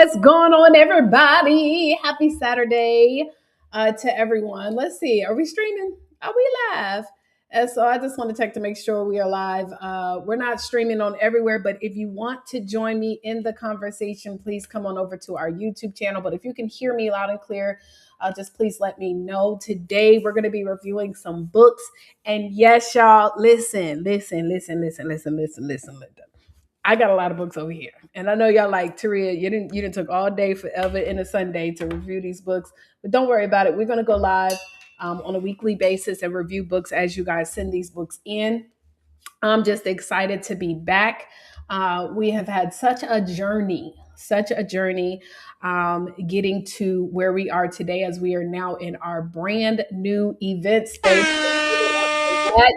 What's going on, everybody? Happy Saturday to everyone. Let's see. Are we streaming? Are we live? And so I just want to check to make sure we are live. We're not streaming on everywhere, but if you want to join me in the conversation, please come on over to our YouTube channel. But if you can hear me loud and clear, just please let me know. Today, we're going to be reviewing some books. And yes, y'all, listen. I got a lot of books over here, and I know y'all like Taria. You didn't took all day forever in a Sunday to review these books, but don't worry about it. We're gonna go live on a weekly basis and review books as you guys send these books in. I'm just excited to be back. We have had such a journey getting to where we are today as we are now in our brand new event space.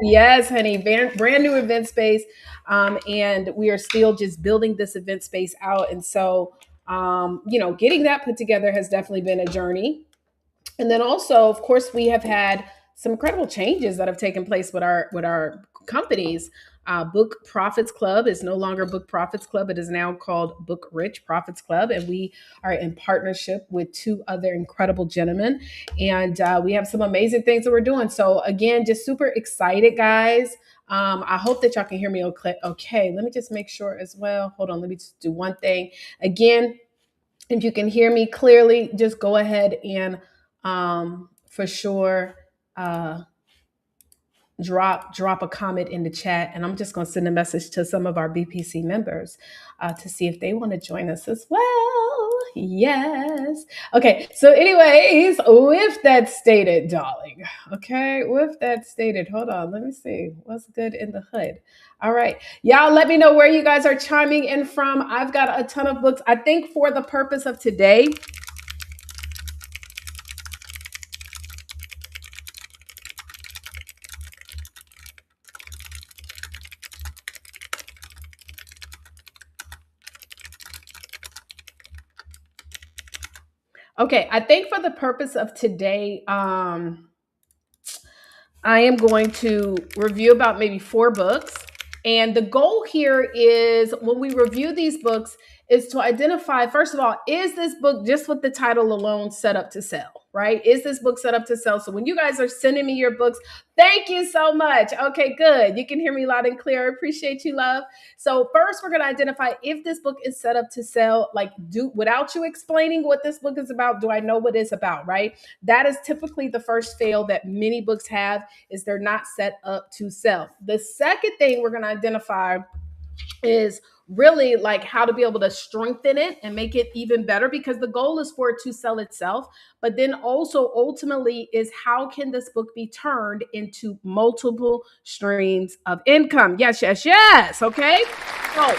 Yes, honey, brand new event space. And we are still just building this event space out. And so, getting that put together has definitely been a journey. And then also, of course, we have had some incredible changes that have taken place with our companies. Book Profits Club is no longer Book Profits Club. It is now called Book Rich Profits Club, and we are in partnership with two other incredible gentlemen. And we have some amazing things that we're doing. So again, just super excited, guys. I hope that y'all can hear me okay. Okay, let me just make sure as well. Hold on, let me just do one thing. Again, if you can hear me clearly, just go ahead and for sure drop a comment in the chat, and I'm just going to send a message to some of our BPC members to see if they want to join us as well. Yes. Okay. So, anyways, with that stated, darling. Okay. With that stated, hold on. Let me see what's good in the hood. All right. Y'all let me know where you guys are chiming in from. I've got a ton of books. I think for the purpose of today, okay, I think for the purpose of today, I am going to review about maybe four books. And the goal here is when we review these books is to identify, first of all, is this book just with the title alone set up to sell, right? Is this book set up to sell? So when you guys are sending me your books, thank you so much. Okay, good. You can hear me loud and clear. I appreciate you, love. So first we're going to identify if this book is set up to sell, without you explaining what this book is about, do I know what it's about, right? That is typically the first fail that many books have, is they're not set up to sell. The second thing we're going to identify is really like how to be able to strengthen it and make it even better, because the goal is for it to sell itself. But then also ultimately is how can this book be turned into multiple streams of income? Yes. Okay. So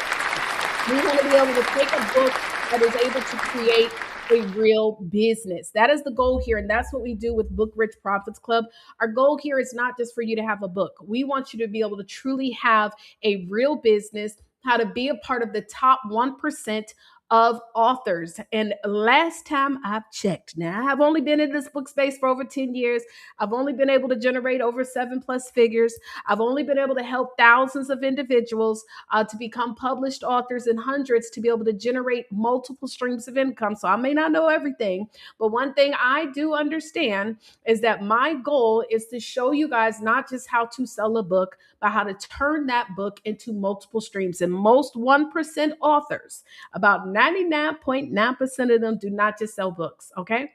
we want to be able to take a book that is able to create a real business. That is the goal here. And that's what we do with Book Rich Profits Club. Our goal here is not just for you to have a book. We want you to be able to truly have a real business, how to be a part of the top 1% of authors. And last time I've checked, now I have only been in this book space for over 10 years. I've only been able to generate over 7+ figures. I've only been able to help thousands of individuals to become published authors and hundreds to be able to generate multiple streams of income. So I may not know everything, but one thing I do understand is that my goal is to show you guys not just how to sell a book, but how to turn that book into multiple streams. And most 1% authors, about 99.9% of them, do not just sell books. Okay.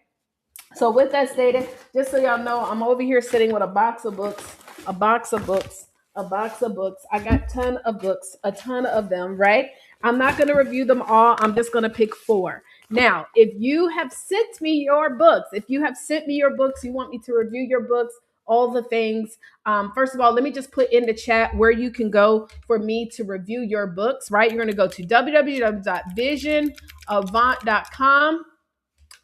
So with that stated, just so y'all know, I'm over here sitting with a box of books. I got a ton of them, right? I'm not going to review them all. I'm just going to pick four. Now, if you have sent me your books, you want me to review your books, all the things. First of all, let me just put in the chat where you can go for me to review your books, right? You're going to go to www.visionavant.com.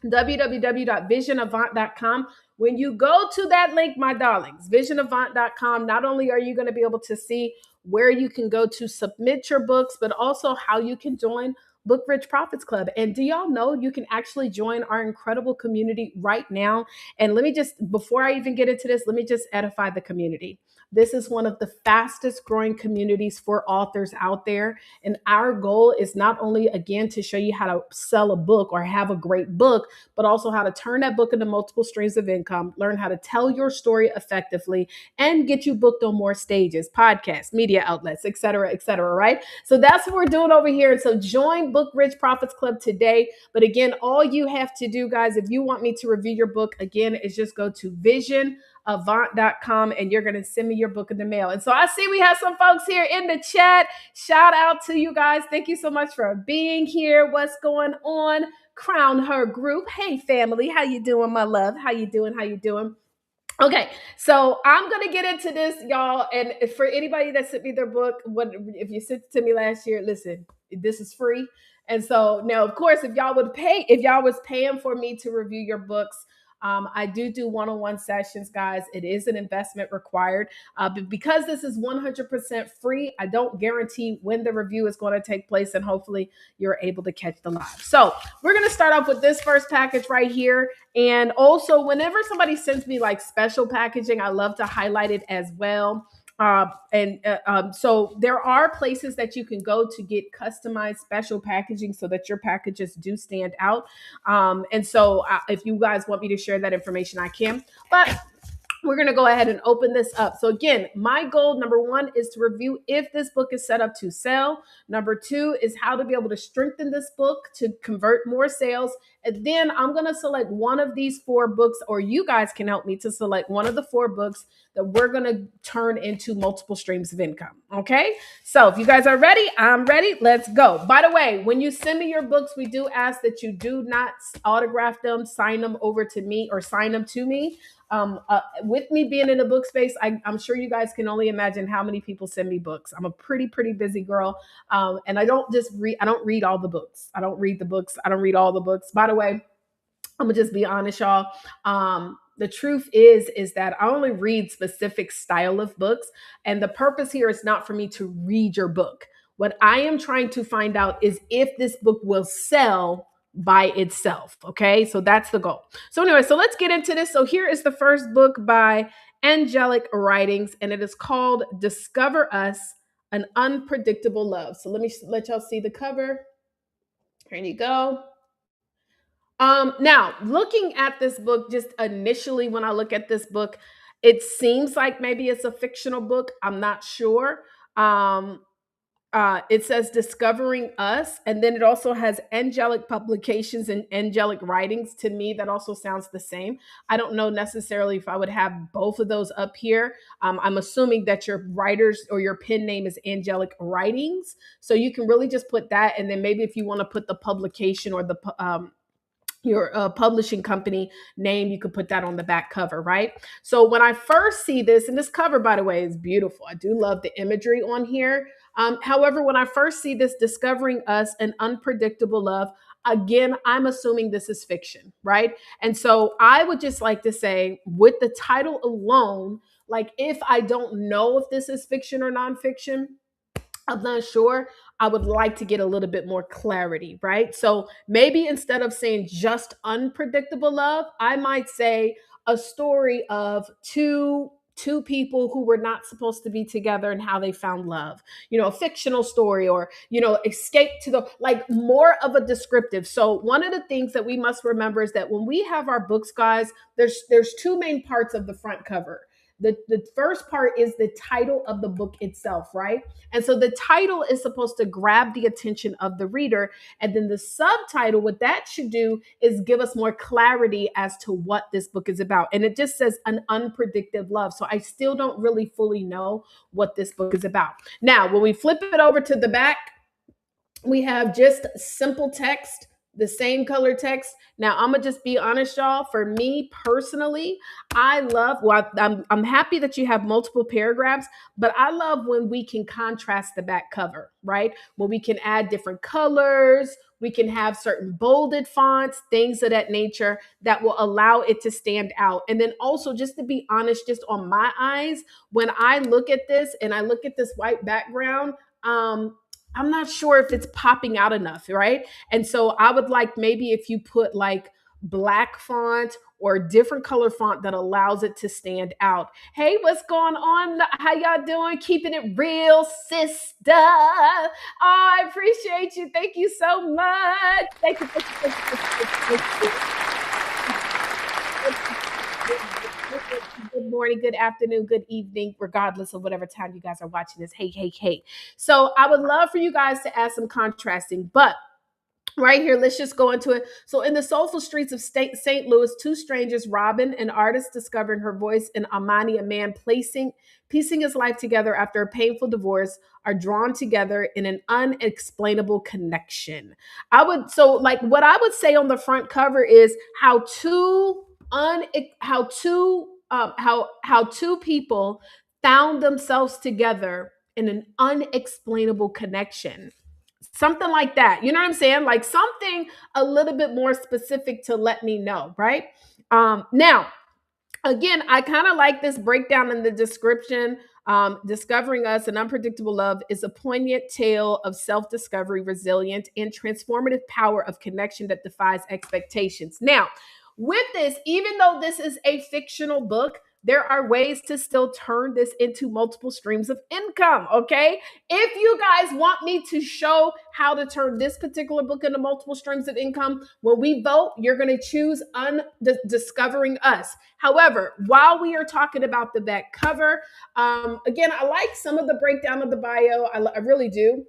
www.visionavant.com. When you go to that link, my darlings, visionavant.com, not only are you going to be able to see where you can go to submit your books, but also how you can join Book Rich Profits Club. And do y'all know you can actually join our incredible community right now? And let me just, before I even get into this, let me just edify the community. This is one of the fastest growing communities for authors out there. And our goal is not only, again, to show you how to sell a book or have a great book, but also how to turn that book into multiple streams of income, learn how to tell your story effectively, and get you booked on more stages, podcasts, media outlets, et cetera, right? So that's what we're doing over here. And so join Book Rich Profits Club today. But again, all you have to do, guys, if you want me to review your book, again, is just go to visionavant.com and you're going to send me your book in the mail. And so I see we have some folks here in the chat. Shout out to you guys. Thank you so much for being here. What's going on? Crown Her Group. Hey, family. How you doing, my love? How you doing? How you doing? Okay, so I'm gonna get into this, y'all. And for anybody that sent me their book, what if you sent it to me last year? Listen, this is free. And so now, of course, if y'all was paying for me to review your books, I do one-on-one sessions, guys. It is an investment required, but because this is 100% free, I don't guarantee when the review is going to take place, and hopefully you're able to catch the live. So we're gonna start off with this first package right here. And also, whenever somebody sends me like special packaging, I love to highlight it as well. So there are places that you can go to get customized special packaging so that your packages do stand out. If you guys want me to share that information, I can. But we're going to go ahead and open this up. So again, my goal, number one, is to review if this book is set up to sell. Number two is how to be able to strengthen this book to convert more sales. And then I'm going to select one of these 4 books, or you guys can help me to select one of the 4 books that we're going to turn into multiple streams of income. Okay. So if you guys are ready, I'm ready. Let's go. By the way, when you send me your books, we do ask that you do not autograph them, sign them over to me, or sign them to me. With me being in the book space, I'm sure you guys can only imagine how many people send me books. I'm a pretty busy girl. And I don't read all the books. I don't read the books. I don't read all the books. By the way, I'm gonna just be honest, y'all. The truth is that I only read specific style of books. And the purpose here is not for me to read your book. What I am trying to find out is if this book will sell by itself. Okay. So that's the goal. So anyway, so let's get into this. So here is the first book by Angelic Writings, and it is called Discover Us, An Unpredictable Love. So let me let y'all see the cover. Here you go. Now, looking at this book, just initially when I look at this book, it seems like maybe it's a fictional book. I'm not sure. Um, it says Discovering Us, and then it also has Angelic Publications and Angelic Writings. To me, that also sounds the same. I don't know necessarily if I would have both of those up here. I'm assuming that your writers or your pen name is Angelic Writings. So you can really just put that, and then maybe if you want to put the publication or the your publishing company name, you could put that on the back cover, right? So when I first see this, and this cover, by the way, is beautiful. I do love the imagery on here. However, when I first see this, Discovering Us, An Unpredictable Love, again, I'm assuming this is fiction, right? And so I would just like to say, with the title alone, like if I don't know if this is fiction or nonfiction, I'm not sure. I would like to get a little bit more clarity, right? So maybe instead of saying just unpredictable love, I might say a story of two people who were not supposed to be together and how they found love. You know, a fictional story, or escape to the, like, more of a descriptive. So one of the things that we must remember is that when we have our books, guys, there's 2 main parts of the front cover. The first part is the title of the book itself, right? And so the title is supposed to grab the attention of the reader. And then the subtitle, what that should do is give us more clarity as to what this book is about. And it just says An Unpredictable Love. So I still don't really fully know what this book is about. Now, when we flip it over to the back, we have just simple text, the same color text. Now, I'm gonna just be honest, y'all. For me personally, I love, well, I'm happy that you have multiple paragraphs, but I love when we can contrast the back cover, right? When we can add different colors, we can have certain bolded fonts, things of that nature that will allow it to stand out. And then also, just to be honest, just on my eyes, when I look at this and I look at this white background, I'm not sure if it's popping out enough, right? And so I would like maybe if you put like black font or different color font that allows it to stand out. Hey, what's going on? How y'all doing? Keeping it real, sister. Oh, I appreciate you. Thank you so much. Thank you. Good morning, good afternoon, good evening, regardless of whatever time you guys are watching this. Hey, hey, hey. So I would love for you guys to add some contrasting, but right here, let's just go into it. So, in the soulful streets of St. Louis, two strangers, Robin, an artist discovering her voice, and Amani, a man piecing his life together after a painful divorce, are drawn together in an unexplainable connection. What I would say on the front cover is how two people found themselves together in an unexplainable connection, something like that. You know what I'm saying? Like something a little bit more specific to let me know, right? Now, again, I kind of like this breakdown in the description. Discovering Us, an Unpredictable Love is a poignant tale of self discovery, resilient, and transformative power of connection that defies expectations. Now, with this, even though this is a fictional book, there are ways to still turn this into multiple streams of income. Okay. If you guys want me to show how to turn this particular book into multiple streams of income, when we vote, you're going to choose Discovering Us. However, while we are talking about the back cover, again, I like some of the breakdown of the bio. I really do.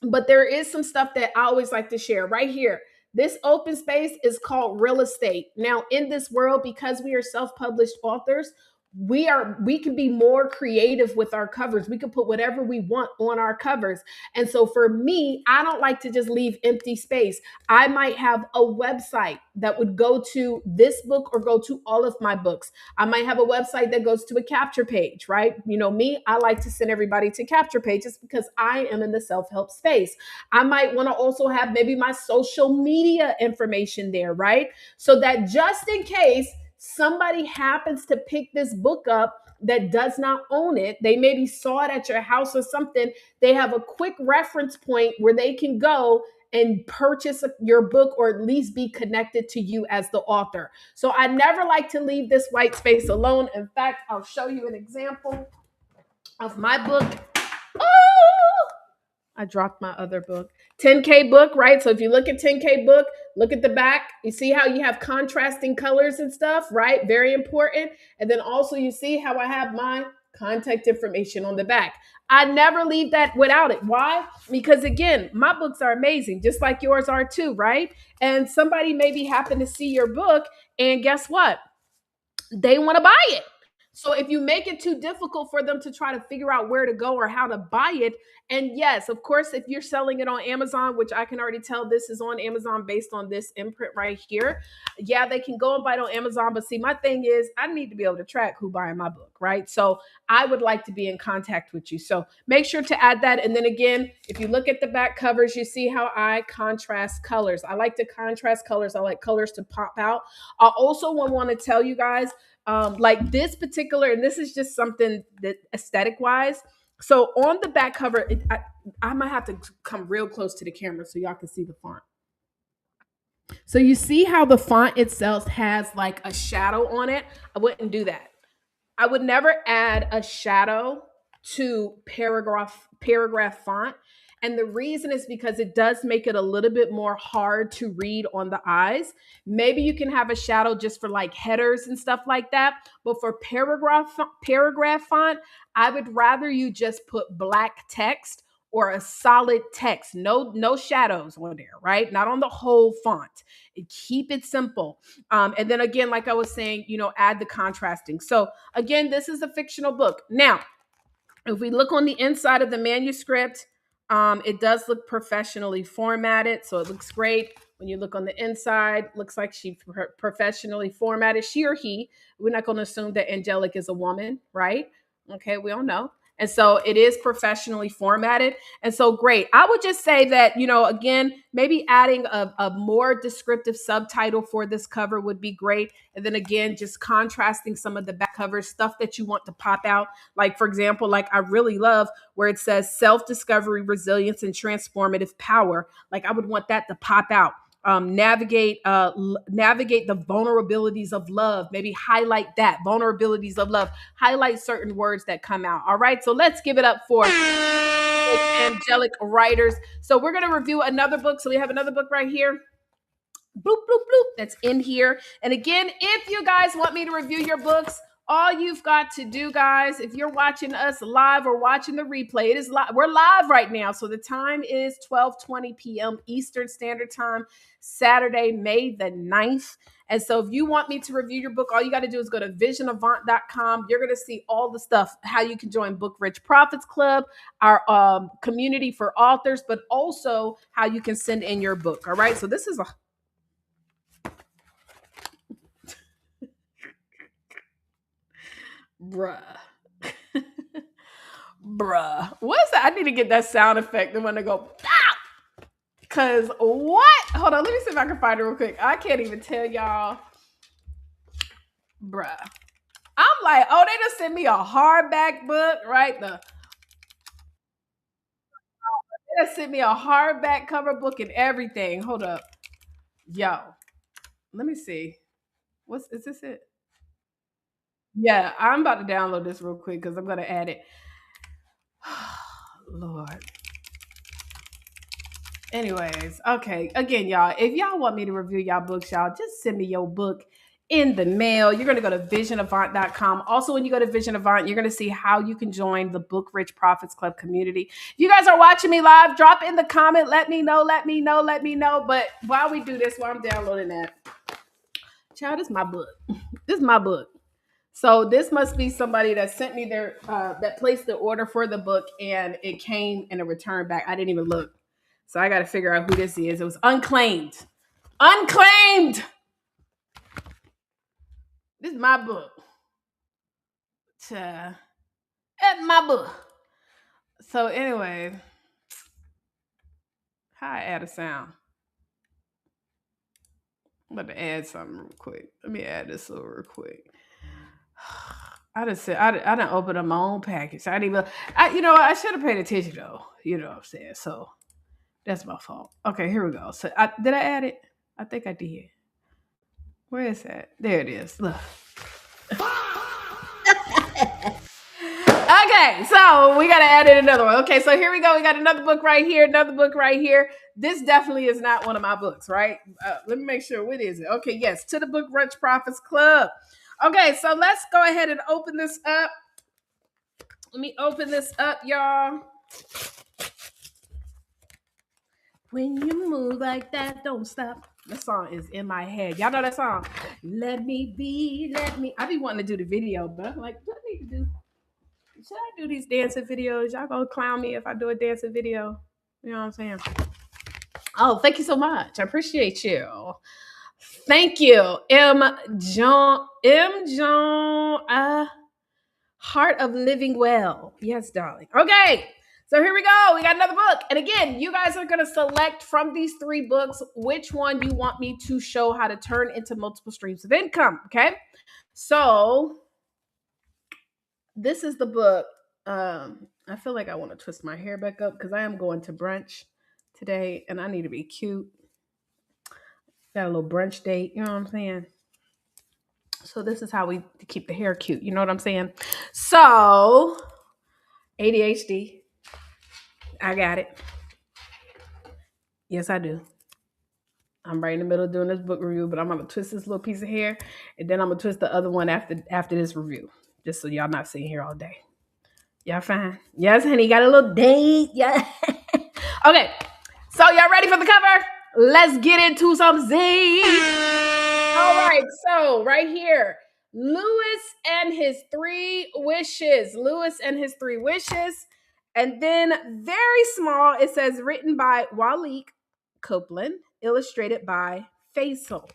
But there is some stuff that I always like to share right here. This open space is called real estate. Now, in this world, because we are self-published authors, we can be more creative with our covers. We can put whatever we want on our covers. And so for me, I don't like to just leave empty space. I might have a website that would go to this book or go to all of my books. I might have a website that goes to a capture page, right? You know me, I like to send everybody to capture pages because I am in the self-help space. I might want to also have maybe my social media information there, right? So that just in case somebody happens to pick this book up that does not own it, they maybe saw it at your house or something, they have a quick reference point where they can go and purchase your book or at least be connected to you as the author. So I never like to leave this white space alone. In fact, I'll show you an example of my book. Oh, I dropped my other book. 10K book, right? So if you look at 10K book, look at the back. You see how you have contrasting colors and stuff, right? Very important. And then also you see how I have my contact information on the back. I never leave that without it. Why? Because again, my books are amazing, just like yours are too, right? And somebody maybe happen to see your book and guess what? They want to buy it. So if you make it too difficult for them to try to figure out where to go or how to buy it, and yes, of course, if you're selling it on Amazon, which I can already tell this is on Amazon based on this imprint right here, yeah, they can go and buy it on Amazon. But see, my thing is, I need to be able to track who buying my book, right? So I would like to be in contact with you. So make sure to add that. And then again, if you look at the back covers, you see how I contrast colors. I like to contrast colors. I like colors to pop out. I also want to tell you guys, like this particular, and this is just something that aesthetic wise. So on the back cover, I might have to come real close to the camera so y'all can see the font. So you see how the font itself has like a shadow on it? I wouldn't do that. I would never add a shadow to paragraph font. And the reason is because it does make it a little bit more hard to read on the eyes. Maybe you can have a shadow just for like headers and stuff like that. But for paragraph font, I would rather you just put black text or a solid text. No shadows on there, right? Not on the whole font. Keep it simple. And then again, like I was saying, add the contrasting. So again, this is a fictional book. Now, if we look on the inside of the manuscript, it does look professionally formatted. So it looks great. When you look on the inside, looks like she professionally formatted, she or he. We're not going to assume that Angelic is a woman, right? Okay, we all know. And so it is professionally formatted. And so great. I would just say that, again, maybe adding a more descriptive subtitle for this cover would be great. And then again, just contrasting some of the back covers, stuff that you want to pop out. Like, for example, like I really love where it says self-discovery, resilience, and transformative power. Like I would want that to pop out. navigate the vulnerabilities of love. Maybe highlight that vulnerabilities of love. Highlight certain words that come out. All right. So let's give it up for angelic writers. So we're going to review another book. So we have another book right here. Bloop, bloop, bloop. That's in here. And again, if you guys want me to review your books, all you've got to do, guys, if you're watching us live or watching the replay, it is live. We're live right now. So the time is 12:20 p.m. Eastern Standard Time, Saturday, May the 9th. And so if you want me to review your book, all you got to do is go to visionavant.com. You're going to see all the stuff, how you can join Book Rich Profits Club, our community for authors, but also how you can send in your book. All right. So this is a bruh. Bruh. What's that? I need to get that sound effect. The one to go, pow! Because what? Hold on. Let me see if I can find it real quick. I can't even tell y'all. Bruh. I'm like, oh, they just sent me a hardback book, right? They just sent me a hardback cover book and everything. Hold up. Yo. Let me see. Is this it? Yeah, I'm about to download this real quick because I'm going to add it. Lord. Anyways, okay. Again, y'all, if y'all want me to review y'all books, y'all, just send me your book in the mail. You're going to go to visionavant.com. Also, when you go to Vision Avant, you're going to see how you can join the Book Rich Profits Club community. If you guys are watching me live, drop in the comment. Let me know. But while we do this, while I'm downloading that, child, this is my book. This is my book. So this must be somebody that sent me their, that placed the order for the book and it came in a return back. I didn't even look. So I got to figure out who this is. It was unclaimed. Unclaimed. This is my book. That's my book. So anyway, how I add a sound? I'm about to add something real quick. Let me add this real quick. I just said I didn't open up my own package. I didn't even. I should have paid attention though. You know what I'm saying? So that's my fault. Okay, here we go. So did I add it? I think I did. Where is that? There it is. Look. Okay, so we got to add in another one. Okay, so here we go. We got another book right here. Another book right here. This definitely is not one of my books, right? Let me make sure. What is it? Okay, yes, to the Book Rich Profits Club. Okay, so let's go ahead and open this up. Let me open this up, y'all. When you move like that, don't stop. That song is in my head. Y'all know that song? Let me be, let me. I be wanting to do the video, but I'm like, what I need to do? Should I do these dancing videos? Y'all gonna clown me if I do a dancing video? You know what I'm saying? Oh, thank you so much. I appreciate you. Thank you. M. John, Heart of Living Well. Yes, darling. Okay. So here we go. We got another book. And again, you guys are going to select from these 3 books which one you want me to show how to turn into multiple streams of income. Okay. So this is the book. I feel like I want to twist my hair back up because I am going to brunch today and I need to be cute. Got a little brunch date. You know what I'm saying? So this is how we keep the hair cute. You know what I'm saying? So ADHD. I got it. Yes, I do. I'm right in the middle of doing this book review, but I'm gonna twist this little piece of hair, and then I'm gonna twist the other one after this review, just so y'all not sitting here all day. Y'all fine? Yes, honey. Got a little date. Yeah. Okay. So y'all ready for the cover? Let's get into some Z. All right. So right here, Lewis and his 3 wishes. Lewis and his 3 wishes. And then very small, it says written by Waleed Copeland, illustrated by Faisal.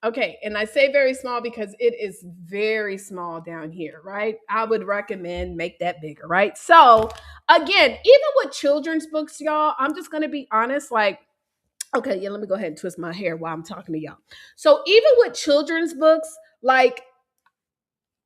Okay, and I say very small because it is very small down here, right? I would recommend make that bigger, right? So again, even with children's books, y'all, I'm just going to be honest, like, okay, yeah, let me go ahead and twist my hair while I'm talking to y'all. So even with children's books, like,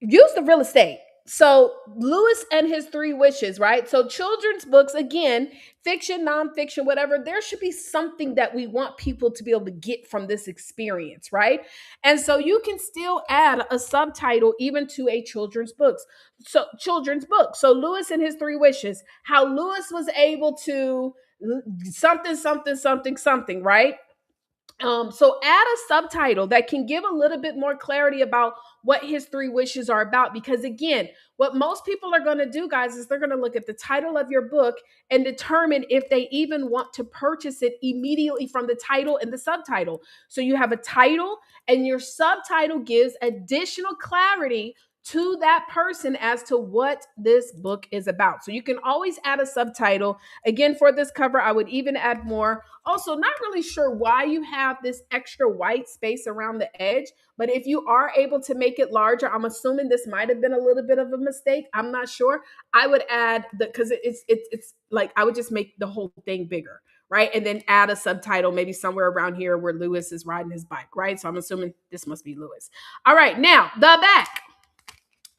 use the real estate. So Lewis and his three wishes, right? So children's books, again, fiction, nonfiction, whatever, there should be something that we want people to be able to get from this experience, right? And so you can still add a subtitle even to a children's book. So Lewis and his three wishes, how Lewis was able to something, something, something, something, right? So add a subtitle that can give a little bit more clarity about what his three wishes are about. Because again, what most people are going to do, guys, is they're going to look at the title of your book and determine if they even want to purchase it immediately from the title and the subtitle. So you have a title, and your subtitle gives additional clarity to that person as to what this book is about. So you can always add a subtitle. Again, for this cover, I would even add more. Also, not really sure why you have this extra white space around the edge, but if you are able to make it larger, I'm assuming this might have been a little bit of a mistake. I'm not sure. I would add the because it's like I would just make the whole thing bigger, right? And then add a subtitle maybe somewhere around here where Lewis is riding his bike, right? So I'm assuming this must be Lewis. All right, now the back.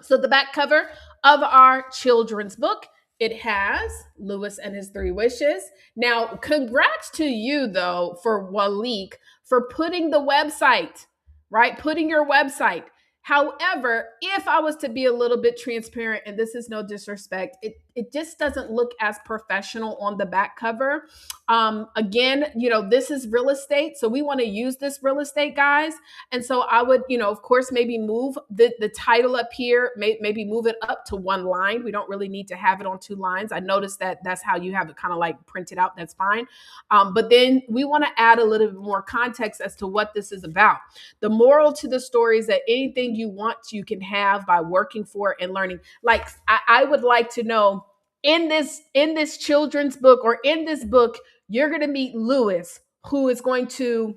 So the back cover of our children's book, it has Lewis and his three wishes. Now, congrats to you though for Walik for putting the website, right? Putting your website. However, if I was to be a little bit transparent, and this is no disrespect, it just doesn't look as professional on the back cover. Again, this is real estate, so we want to use this real estate, guys. And so I would, of course, maybe move the title up here, maybe move it up to one line. We don't really need to have it on two lines. I noticed that that's how you have it kind of like printed out. That's fine. But then we want to add a little bit more context as to what this is about. The moral to the story is that anything you want, you can have by working for and learning. Like I would like to know in this children's book or in this book, you're going to meet Lewis, who is going to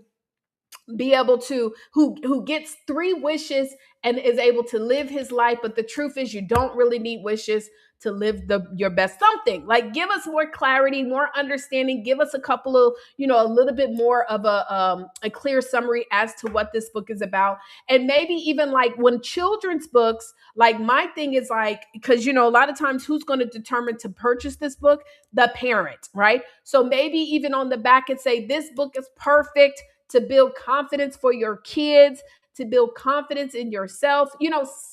be able to who gets three wishes and is able to live his life. But the truth is you don't really need wishes to live your best. Something like give us more clarity, more understanding, give us a couple of a little bit more of a clear summary as to what this book is about. And maybe even like when children's books, like my thing is like, because a lot of times who's going to determine to purchase this book? The parent, right? So maybe even on the back and say this book is perfect to build confidence for your kids, to build confidence in yourself,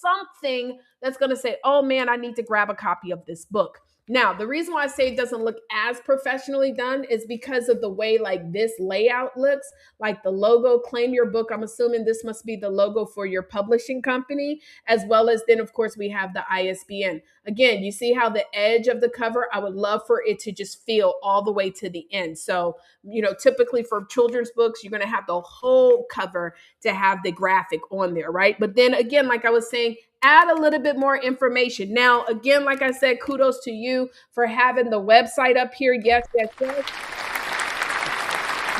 something that's going to say, oh man, I need to grab a copy of this book. Now, the reason why I say it doesn't look as professionally done is because of the way like this layout looks, like the logo, claim your book. I'm assuming this must be the logo for your publishing company, as well as then, of course, we have the ISBN. Again, you see how the edge of the cover, I would love for it to just feel all the way to the end. So, typically for children's books, you're going to have the whole cover to have the graphic on there, right? But then again, like I was saying, add a little bit more information. Now, again, like I said, kudos to you for having the website up here. Yes, yes, yes.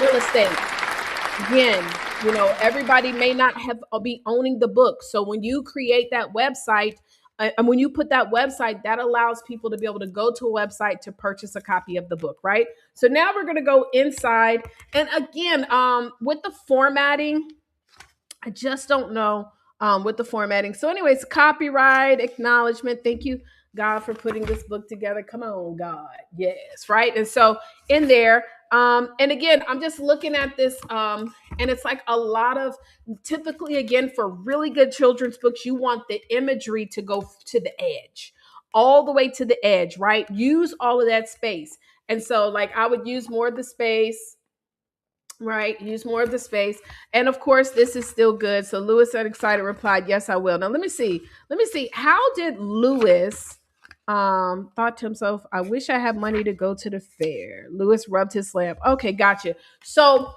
Real estate. Again, everybody may not be owning the book. So when you create that website, and when you put that website, that allows people to be able to go to a website to purchase a copy of the book, right? So now we're going to go inside. And again, with the formatting, I just don't know with the formatting. So anyways, copyright, acknowledgement. Thank you, God, for putting this book together. Come on, God. Yes, right? And so in there, and again, I'm just looking at this, and it's like a lot of, typically, again, for really good children's books, you want the imagery to go to the edge, all the way to the edge, right? Use all of that space. And so, like, I would use more of the space, right? Use more of the space. And of course, this is still good. So Lewis said excited replied, yes, I will. Now let me see. How did Lewis thought to himself, I wish I had money to go to the fair. Lewis rubbed his lamp. Okay, gotcha. So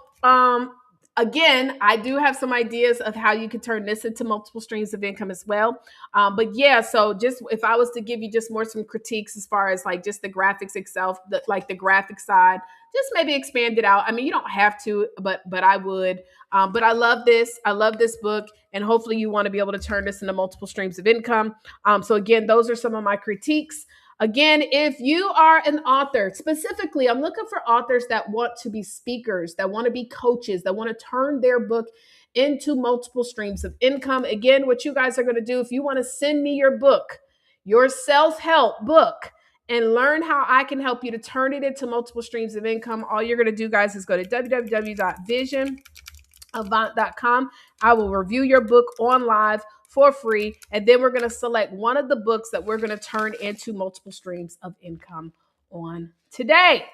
again, I do have some ideas of how you could turn this into multiple streams of income as well. But yeah, so just if I was to give you just more some critiques as far as like just the graphics itself, like the graphic side, just maybe expand it out. I mean, you don't have to, but I would. But I love this. I love this book, and hopefully you want to be able to turn this into multiple streams of income. So again, those are some of my critiques. Again, if you are an author, specifically, I'm looking for authors that want to be speakers, that want to be coaches, that want to turn their book into multiple streams of income. Again, what you guys are going to do, if you want to send me your book, your self-help book and learn how I can help you to turn it into multiple streams of income, all you're going to do, guys, is go to www.visionavant.com. I will review your book on live for free, and then we're going to select one of the books that we're going to turn into multiple streams of income on today.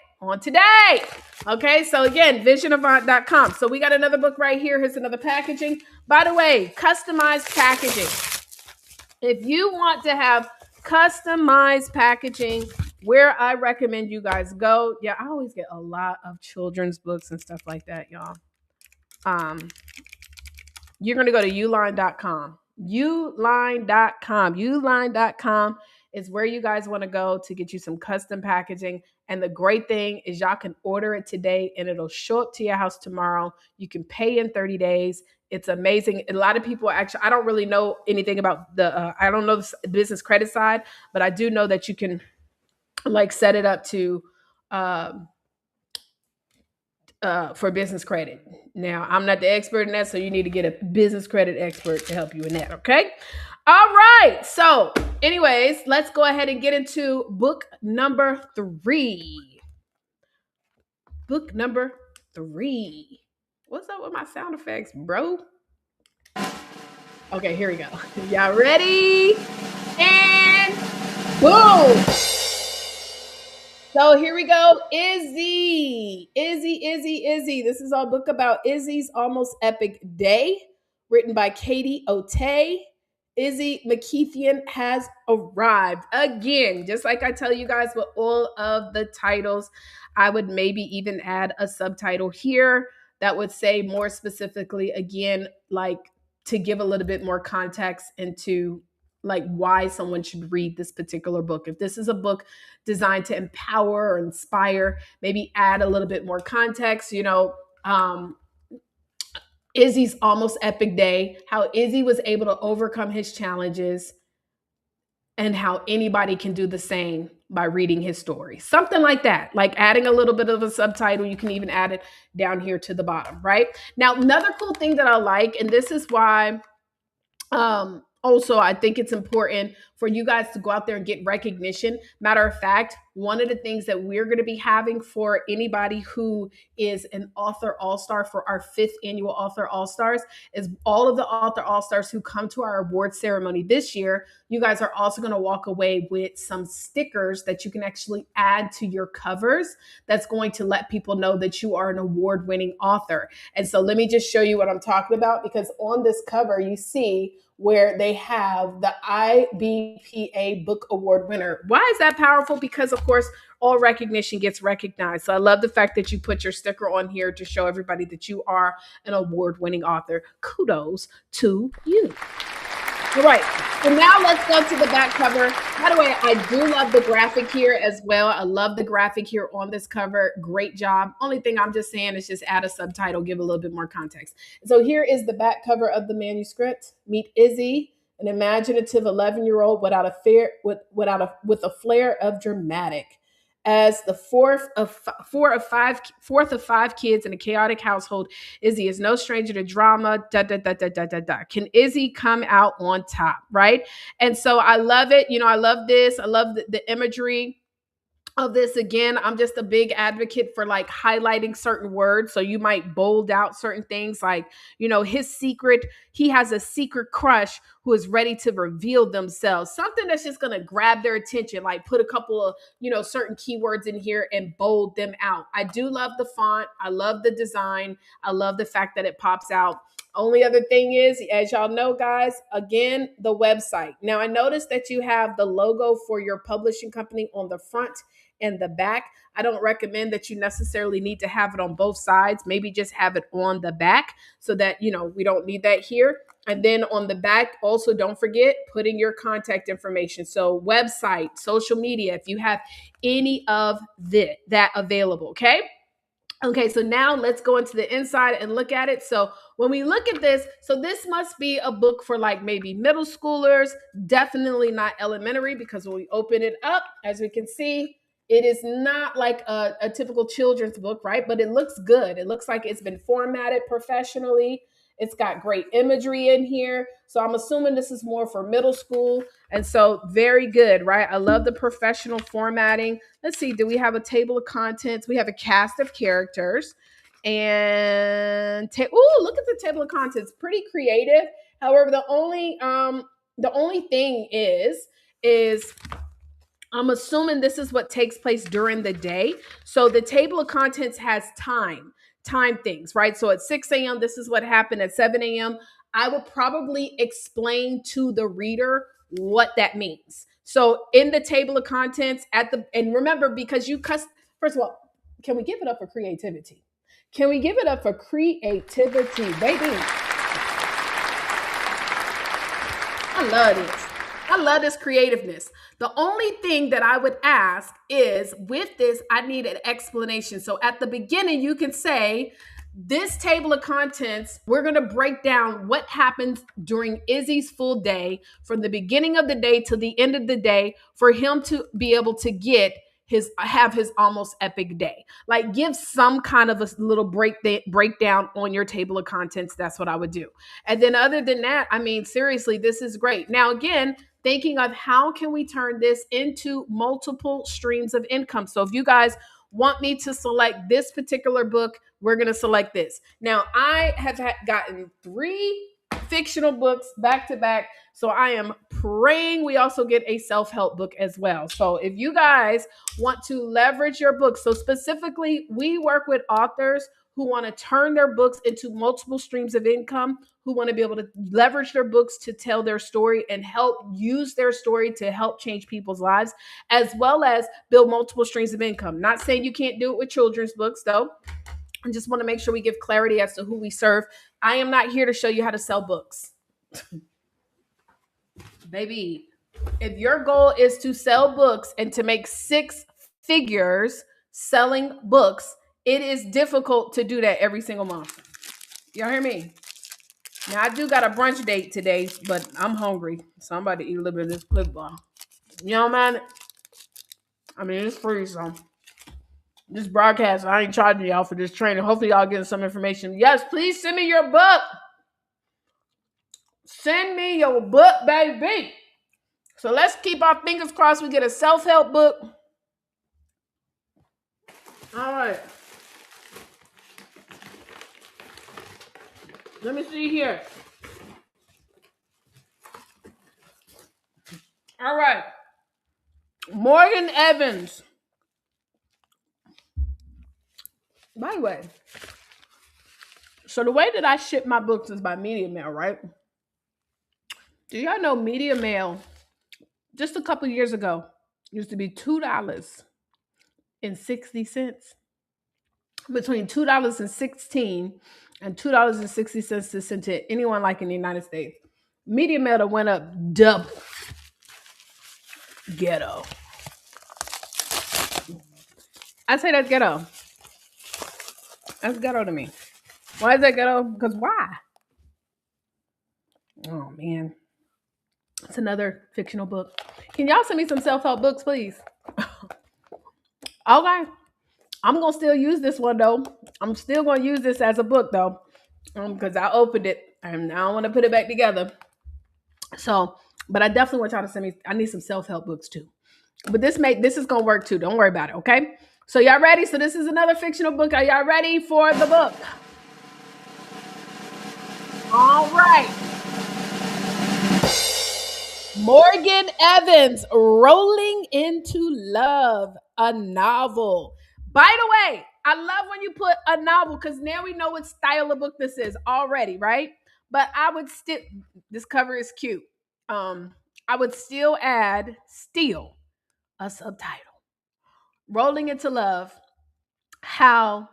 Okay, so again, visionavant.com. So we got another book right here. Here's another packaging. By the way, customized packaging. If you want to have customized packaging, where I recommend you guys go. Yeah, I always get a lot of children's books and stuff like that, y'all. You're going to go to uline.com. Uline.com is where you guys want to go to get you some custom packaging. And the great thing is y'all can order it today and it'll show up to your house tomorrow. You can pay in 30 days. It's amazing. A lot of people actually, I don't really know anything about I don't know the business credit side, but I do know that you can like set it up to, for business credit. Now, I'm not the expert in that, so you need to get a business credit expert to help you in that, okay? All right. So, anyways, let's go ahead and get into book number 3. Book number 3. What's up with my sound effects, bro? Okay, here we go. Y'all ready? And boom! So here we go. Izzy. This is our book about Izzy's Almost Epic Day, written by Katie O'Tay. Izzy McKeithian has arrived. Again, just like I tell you guys with all of the titles, I would maybe even add a subtitle here that would say more specifically, again, like to give a little bit more context into like why someone should read this particular book. If this is a book designed to empower or inspire, maybe add a little bit more context, Izzy's Almost Epic Day, how Izzy was able to overcome his challenges and how anybody can do the same by reading his story. Something like that, like adding a little bit of a subtitle. You can even add it down here to the bottom, right? Now, another cool thing that I like, and this is why also, I think it's important for you guys to go out there and get recognition. Matter of fact, one of the things that we're going to be having for anybody who is an Author All-Star for our 5th annual Author All-Stars is all of the Author All-Stars who come to our award ceremony this year. You guys are also going to walk away with some stickers that you can actually add to your covers that's going to let people know that you are an award-winning author. And so let me just show you what I'm talking about, because on this cover, you see where they have the IBPA Book Award winner. Why is that powerful? Because, of course, all recognition gets recognized. So I love the fact that you put your sticker on here to show everybody that you are an award-winning author. Kudos to you. All right, so now let's go to the back cover. By the way, I do love the graphic here as well. I love the graphic here on this cover. Great job. Only thing I'm just saying is just add a subtitle, give a little bit more context. So here is the back cover of the manuscript. Meet Izzy, an imaginative 11-year-old with a flair of dramatic. As the fourth of five kids in a chaotic household, Izzy is no stranger to drama. Can Izzy come out on top, right? And so I love it. I love this. I love the imagery of this. Again, I'm just a big advocate for like highlighting certain words. So you might bold out certain things like, he has a secret crush who is ready to reveal themselves. Something that's just going to grab their attention, like put a couple of, certain keywords in here and bold them out. I do love the font. I love the design. I love the fact that it pops out. Only other thing is, as y'all know, guys, again, the website. Now, I noticed that you have the logo for your publishing company on the front and the back. I don't recommend that you necessarily need to have it on both sides. Maybe just have it on the back so that, we don't need that here. And then on the back, also don't forget putting your contact information. So website, social media, if you have any of that available, okay? Okay, so now let's go into the inside and look at it. So when we look at this, so this must be a book for like maybe middle schoolers, definitely not elementary, because when we open it up, as we can see, it is not like a typical children's book, right? But it looks good. It looks like it's been formatted professionally. It's got great imagery in here. So I'm assuming this is more for middle school. And so very good, right? I love the professional formatting. Let's see, do we have a table of contents? We have a cast of characters. And look at the table of contents. Pretty creative. However, the only thing is I'm assuming this is what takes place during the day. So the table of contents has time things, right? So at 6 a.m., this is what happened. At 7 a.m., I would probably explain to the reader what that means. So in the table of contents, and remember, because first of all, can we give it up for creativity? Can we give it up for creativity, baby? I love this. I love this creativeness. The only thing that I would ask is with this, I need an explanation. So at the beginning, you can say, this table of contents, we're going to break down what happens during Izzy's full day from the beginning of the day to the end of the day for him to be able to have his almost epic day. Like, give some kind of a little breakdown on your table of contents. That's what I would do. And then other than that, I mean, seriously, this is great. Now, again, thinking of how can we turn this into multiple streams of income. So if you guys want me to select this particular book, we're going to select this. Now, I have gotten 3 fictional books back to back. So I am praying we also get a self-help book as well. So if you guys want to leverage your books, so specifically, we work with authors who want to turn their books into multiple streams of income, who want to be able to leverage their books to tell their story and help use their story to help change people's lives, as well as build multiple streams of income. Not saying you can't do it with children's books, though. I just want to make sure we give clarity as to who we serve. I am not here to show you how to sell books. Baby, if your goal is to sell books and to make 6 figures selling books, it is difficult to do that every single month. Y'all hear me? Now, I do got a brunch date today, but I'm hungry. So I'm about to eat a little bit of this Clif Bar. You know, man? I mean, it's free, so this broadcast, I ain't charging y'all for this training. Hopefully, y'all getting some information. Yes, please send me your book. Send me your book, baby. So let's keep our fingers crossed we get a self-help book. All right. Let me see here. All right. Morgan Evans. By the way, so the way that I ship my books is by Media Mail, right? Do y'all know Media Mail just a couple years ago used to be $2.60, between $2.16 and $2.60 to send to anyone like in the United States. Media Mail went up double. Ghetto. I say that's ghetto. That's ghetto to me. Why is that ghetto? Because why? Oh man. It's another fictional book. Can y'all send me some self-help books, please? Okay. I'm gonna still use this one though. I'm still gonna use this as a book though. Because I opened it and I don't want to put it back together. So, but I definitely want y'all to send me. I need some self-help books too. But this is gonna work too. Don't worry about it, okay? So y'all ready? So this is another fictional book. Are y'all ready for the book? All right. Morgan Evans, Rolling into Love, a novel. By the way, I love when you put a novel because now we know what style of book this is already, right? But I would still, this cover is cute. I would still add a subtitle. Rolling into Love, how,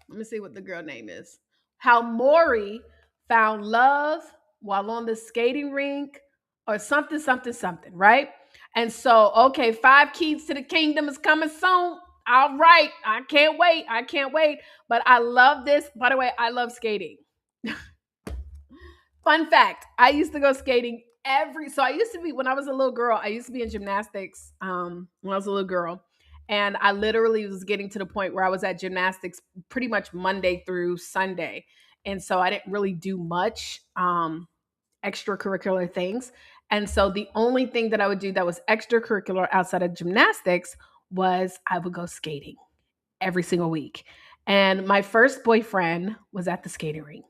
let me see what the girl name is. How Maury found love while on the skating rink or something, right? And so, okay, 5 Keys to the Kingdom is coming soon. All right. I can't wait. But I love this. By the way, I love skating. Fun fact, I used to go skating when I was a little girl, I used to be in gymnastics when I was a little girl. And I literally was getting to the point where I was at gymnastics pretty much Monday through Sunday. And so I didn't really do much extracurricular things. And so the only thing that I would do that was extracurricular outside of gymnastics was I would go skating every single week. And my first boyfriend was at the skating rink.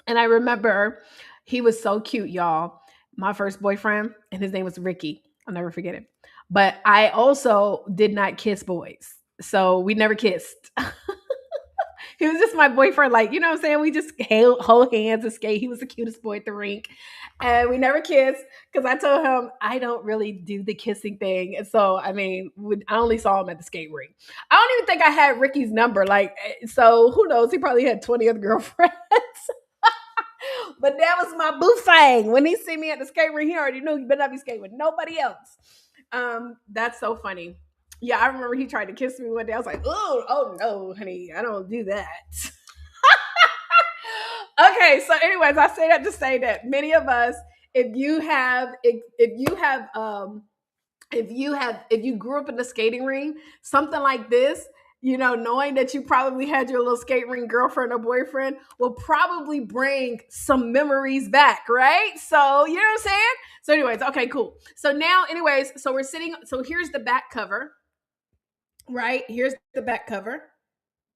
And I remember he was so cute, y'all. My first boyfriend, and his name was Ricky. I'll never forget it. But I also did not kiss boys. So we never kissed. He was just my boyfriend. Like, you know what I'm saying? We just hold hands and skate. He was the cutest boy at the rink. And we never kissed because I told him I don't really do the kissing thing. And so, I mean, I only saw him at the skate rink. I don't even think I had Ricky's number. Like, so who knows? He probably had 20 other girlfriends. But that was my boo thing. When he see me at the skate rink, he already knew he better not be skating with nobody else. That's so funny. Yeah, I remember he tried to kiss me one day. I was like, oh no, honey, I don't do that. Okay, so anyways, I say that to say that many of us, if you grew up in the skating ring, something like this, knowing that you probably had your little skate ring girlfriend or boyfriend will probably bring some memories back, right? So, you know what I'm saying? So, anyways, okay, cool. So now, anyways, so we're sitting, so here's the back cover, right? Here's the back cover.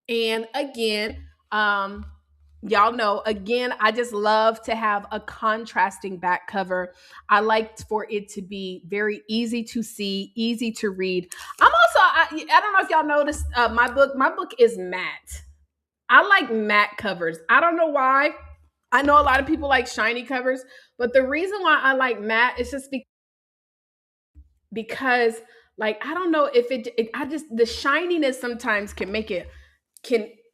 And again, y'all know, again, I just love to have a contrasting back cover. I like for it to be very easy to see, easy to read. I don't know if y'all noticed my book is matte. I like matte covers. I don't know why. I know a lot of people like shiny covers, but the reason why I like matte is just because like I don't know if I just the shininess sometimes can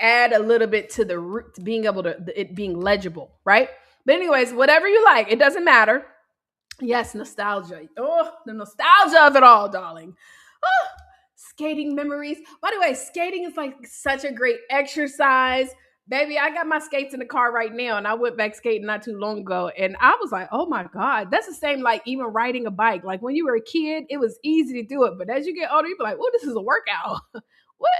add a little bit to to being able to it being legible, right? But anyways, whatever you like, it doesn't matter. Yes, nostalgia. Oh, the nostalgia of it all, darling. Oh, skating memories. By the way, skating is like such a great exercise. Baby, I got my skates in the car right now, and I went back skating not too long ago, and I was like, "Oh my god, that's the same like even riding a bike. Like when you were a kid, it was easy to do it, but as you get older, you be like, "Oh, this is a workout." What?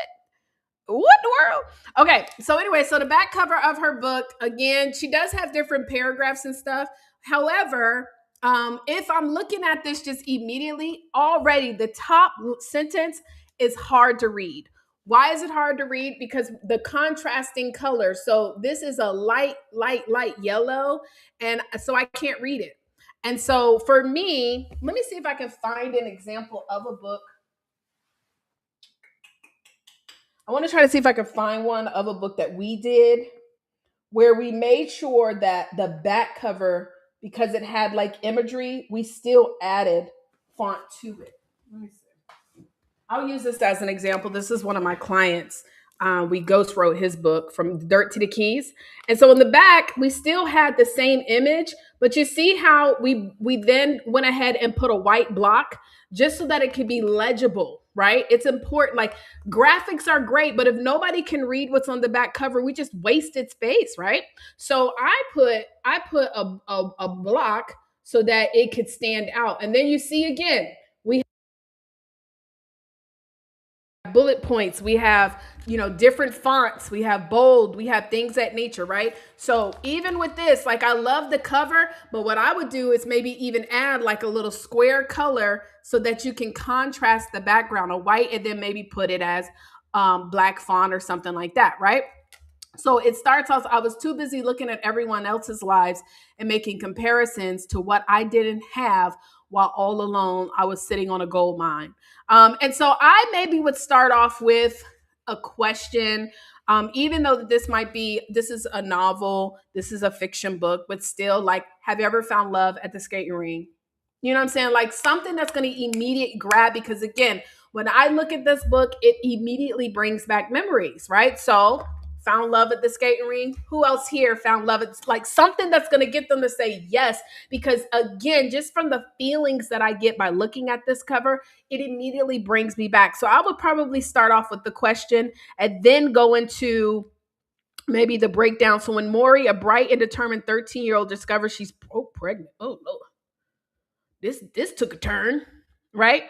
What in the world? Okay, so anyway, so the back cover of her book, again, she does have different paragraphs and stuff. However, if I'm looking at this just immediately, already the top sentence is hard to read. Why is it hard to read? Because the contrasting colors. So this is a light yellow, and so I can't read it. And so for me, let me see if I can find an example of a book. I want to try to see if I can find one of a book that we did where we made sure that the back cover, because it had like imagery, we still added font to it. Let me see. I'll use this as an example. This is one of my clients. We ghost wrote his book From Dirt to the Keys. And so in the back, we still had the same image, but you see how we then went ahead and put a white block just so that it could be legible, right? It's important. Like graphics are great, but if nobody can read what's on the back cover, we just wasted space, right? So I put a block so that it could stand out. And then you see again, we bullet points, we have different fonts, we have bold, we have things that nature, right? So even with this, like I love the cover, but what I would do is maybe even add like a little square color so that you can contrast the background, a white, and then maybe put it as black font or something like that, right? So it starts off, I was too busy looking at everyone else's lives and making comparisons to what I didn't have, while all alone I was sitting on a gold mine. And so I maybe would start off with a question, even though this is a novel, this is a fiction book, but still, like, have you ever found love at the skating ring? You know what I'm saying? Like something that's going to immediate grab, because again, when I look at this book, it immediately brings back memories, right? So found love at the skating ring. Who else here found love? It's like something that's going to get them to say yes. Because again, just from the feelings that I get by looking at this cover, it immediately brings me back. So I would probably start off with the question and then go into maybe the breakdown. So when Maury, a bright and determined 13-year-old, discovers she's pregnant. Oh, Lord. This took a turn, right?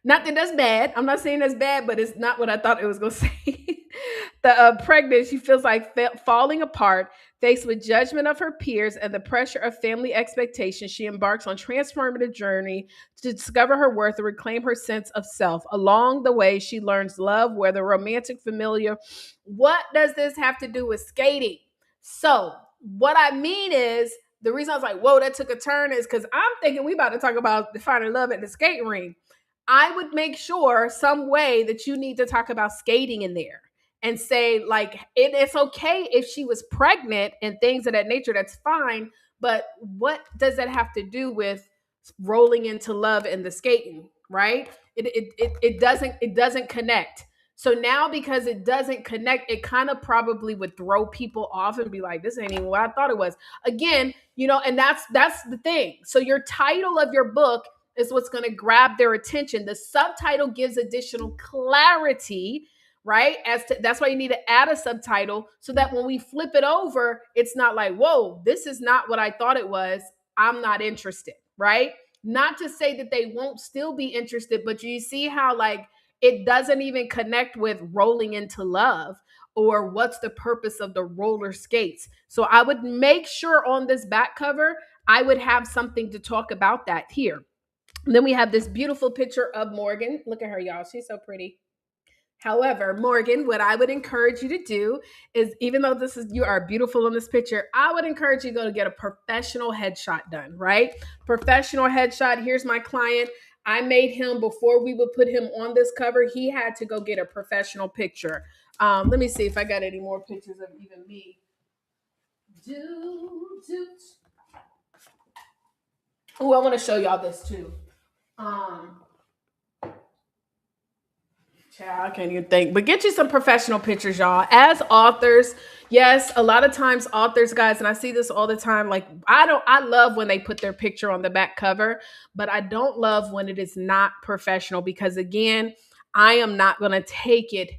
Not that that's bad. I'm not saying that's bad, but it's not what I thought it was going to say. The pregnant, she feels like falling apart, faced with judgment of her peers and the pressure of family expectations. She embarks on transformative journey to discover her worth and reclaim her sense of self. Along the way, she learns love, whether romantic, familiar. What does this have to do with skating? So, what I mean is, the reason I was like, whoa, that took a turn is because I'm thinking we about to talk about finding love at the skating ring. I would make sure some way that you need to talk about skating in there and say, like, it's okay if she was pregnant and things of that nature, that's fine. But what does that have to do with rolling into love and the skating, right? It doesn't connect. So now, because it doesn't connect, it kind of probably would throw people off and be like, this ain't even what I thought it was. Again, and that's the thing. So your title of your book is what's going to grab their attention. The subtitle gives additional clarity, right? That's why you need to add a subtitle so that when we flip it over, it's not like, whoa, this is not what I thought it was. I'm not interested, right? Not to say that they won't still be interested, but you see how, like, it doesn't even connect with rolling into love or what's the purpose of the roller skates. So I would make sure on this back cover, I would have something to talk about that here. And then we have this beautiful picture of Morgan. Look at her, y'all. She's so pretty. However, Morgan, what I would encourage you to do is, even though you are beautiful in this picture, I would encourage you to go to get a professional headshot done, right? Professional headshot. Here's my client. I made him, before we would put him on this cover, he had to go get a professional picture. Let me see if I got any more pictures of even me. Oh, I want to show y'all this too. Child, I can't even think. But get you some professional pictures, y'all. As authors, yes, a lot of times authors, guys, and I see this all the time. Like, I love when they put their picture on the back cover, but I don't love when it is not professional, because again, I am not going to take it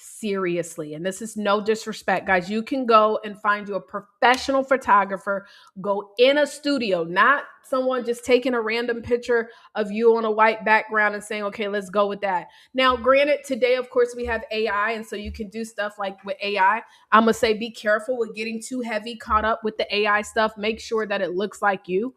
seriously. And this is no disrespect, guys. You can go and find you a professional photographer, go in a studio, not someone just taking a random picture of you on a white background and saying, okay, let's go with that. Now, granted, today, of course, we have AI, and so you can do stuff like with AI. I'm going to say be careful with getting too heavy caught up with the AI stuff. Make sure that it looks like you,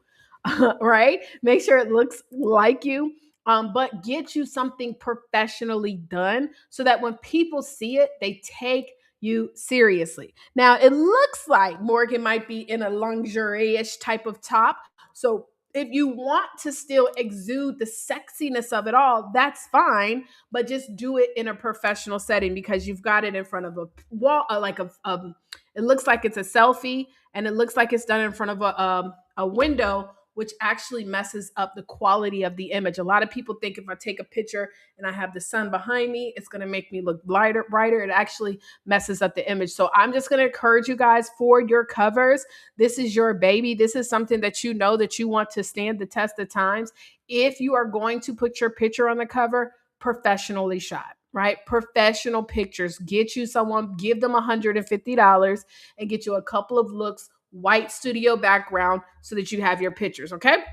right? Make sure it looks like you. But get you something professionally done so that when people see it, they take you seriously. Now, it looks like Morgan might be in a luxurious type of top. So if you want to still exude the sexiness of it all, that's fine, but just do it in a professional setting, because you've got it in front of a wall, it looks like it's a selfie, and it looks like it's done in front of a window, which actually messes up the quality of the image. A lot of people think if I take a picture and I have the sun behind me, it's going to make me look brighter. It actually messes up the image. So I'm just going to encourage you guys, for your covers, this is your baby. This is something that you know that you want to stand the test of times. If you are going to put your picture on the cover, professionally shot, right? Professional pictures. Get you someone, give them $150 and get you a couple of looks, white studio background, so that you have your pictures, okay?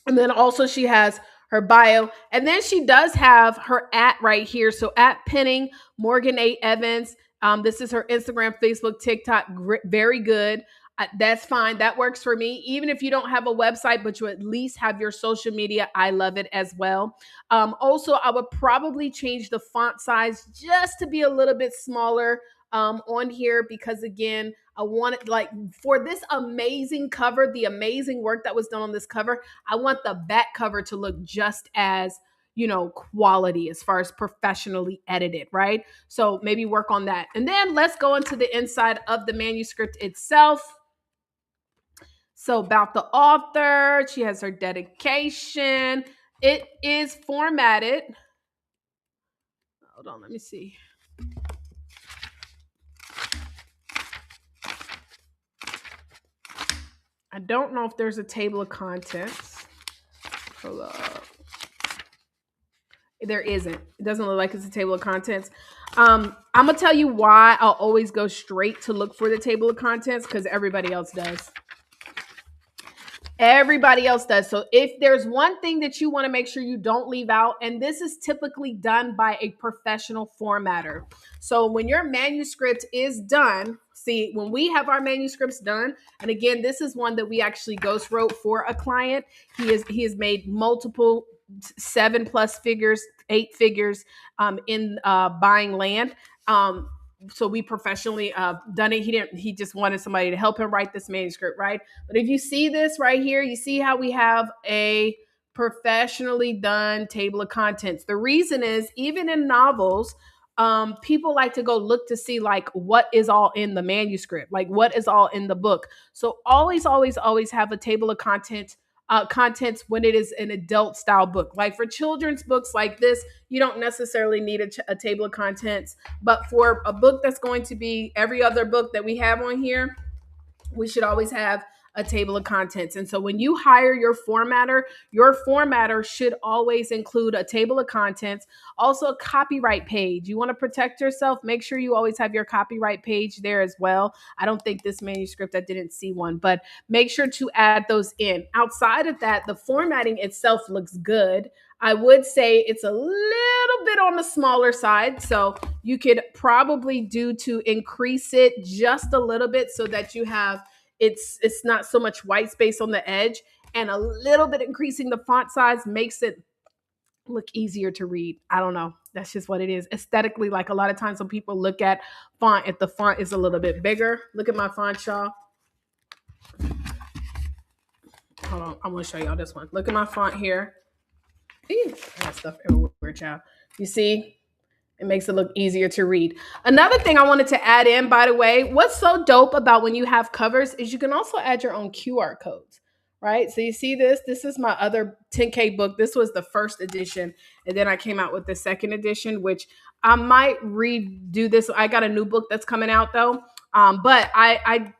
And then also she has her bio, and then she does have her @ right here. So @ Penning Morgan A. Evans. This is her Instagram, Facebook, TikTok. Very good. That's fine. That works for me. Even if you don't have a website, but you at least have your social media, I love it as well. Also, I would probably change the font size just to be a little bit smaller on here, because again, I want it, like, for this amazing cover, the amazing work that was done on this cover, I want the back cover to look just as, quality as far as professionally edited, right? So maybe work on that. And then let's go into the inside of the manuscript itself. So about the author, she has her dedication. It is formatted. Hold on, let me see. I don't know if there's a table of contents. Hold up. There isn't. It doesn't look like it's a table of contents. I'm going to tell you why I'll always go straight to look for the table of contents, because everybody else does. Everybody else does. So if there's one thing that you want to make sure you don't leave out, and this is typically done by a professional formatter. So when your manuscript is done, see, when we have our manuscripts done, and again, this is one that we actually ghost wrote for a client. He has made multiple 7+ figures, 8 figures in buying land. So we professionally done it. He just wanted somebody to help him write this manuscript, right? But if you see this right here, you see how we have a professionally done table of contents. The reason is, even in novels, people like to go look to see like what is all in the manuscript, like what is all in the book. So always have a table of contents when it is an adult style book. Like for children's books like this, you don't necessarily need a table of contents. But for a book that's going to be every other book that we have on here, we should always have a table of contents. And so when you hire your formatter should always include a table of contents, also a copyright page. You want to protect yourself, make sure you always have your copyright page there as well. I don't think this manuscript, I didn't see one, but make sure to add those in. Outside of that, the formatting itself looks good. I would say it's a little bit on the smaller side. So you could probably do to increase it just a little bit so that you have it's not so much white space on the edge, and a little bit increasing the font size makes it look easier to read. I don't know. That's just what it is. Aesthetically, like a lot of times when people look at font, if the font is a little bit bigger, look at my font, y'all. Hold on. I'm going to show y'all this one. Look at my font here. Ew, I got stuff everywhere, child. You see? It makes it look easier to read. Another thing I wanted to add in, by the way, what's so dope about when you have covers is you can also add your own QR codes, right? So you see this? This is my other 10K book. This was the first edition. And then I came out with the second edition, which I might redo this. I got a new book that's coming out though. But I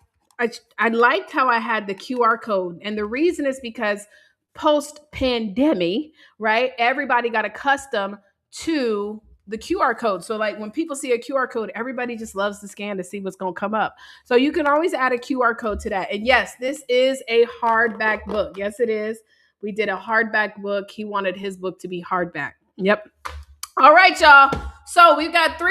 liked how I had the QR code. And the reason is because post-pandemic, right? Everybody got accustomed to the QR code. So like when people see a QR code, everybody just loves to scan to see what's going to come up. So you can always add a QR code to that. And yes, this is a hardback book. Yes, it is. We did a hardback book. He wanted his book to be hardback. Yep. All right, y'all. So we've got 4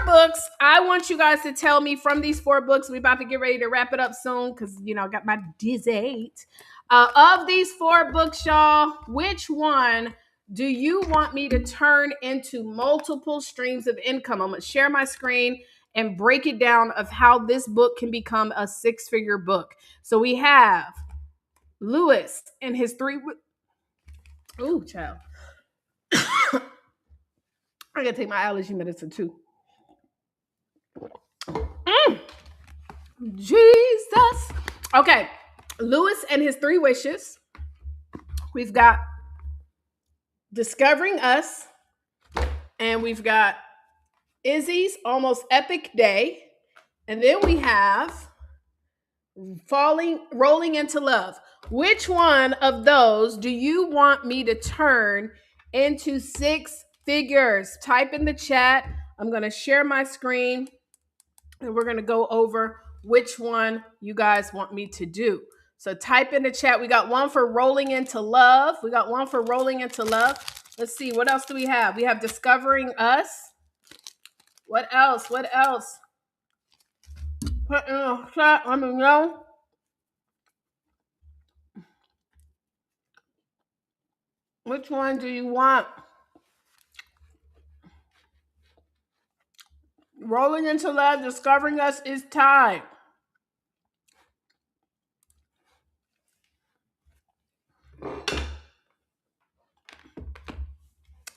books. I want you guys to tell me from these 4 books, we're about to get ready to wrap it up soon because, I got my dessert. Of these 4 books, y'all, which one do you want me to turn into multiple streams of income? I'm going to share my screen and break it down of how this book can become a 6-figure book. So we have Lewis and his 3... Ooh, child. I got to take my allergy medicine too. Jesus. Okay. Lewis and his 3 wishes. We've got Discovering Us, and we've got Izzy's Almost Epic Day, and then we have Rolling into Love. Which one of those do you want me to turn into 6 figures? Type in the chat. I'm going to share my screen, and we're going to go over which one you guys want me to do. So type in the chat. We got one for Rolling into Love. Let's see. What else do we have? We have Discovering Us. What else? Put in the chat. Let me know. Which one do you want? Rolling into Love, Discovering Us is tied.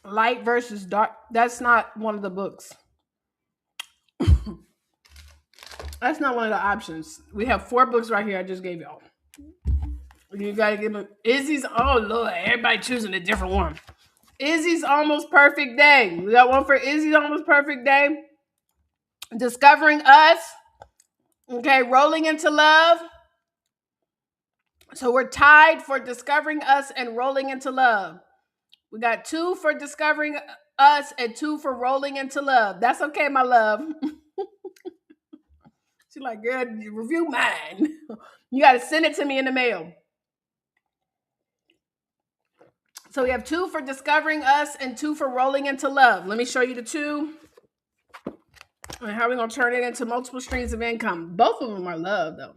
Light versus Dark. That's not one of the books. That's not one of the options. We have 4 books right here I just gave y'all. You gotta give them Izzy's. Oh Lord, everybody choosing a different one. Izzy's Almost Perfect Day. We got one for Izzy's Almost Perfect Day. Discovering Us. Okay, Rolling into Love. So we're tied for Discovering Us and Rolling into Love. We got 2 for Discovering Us and 2 for Rolling into Love. That's okay, my love. She's like, girl, review mine. You got to send it to me in the mail. So we have 2 for discovering us and 2 for rolling into love. Let me show you the 2. And how we're going to turn it into multiple streams of income. Both of them are love, though.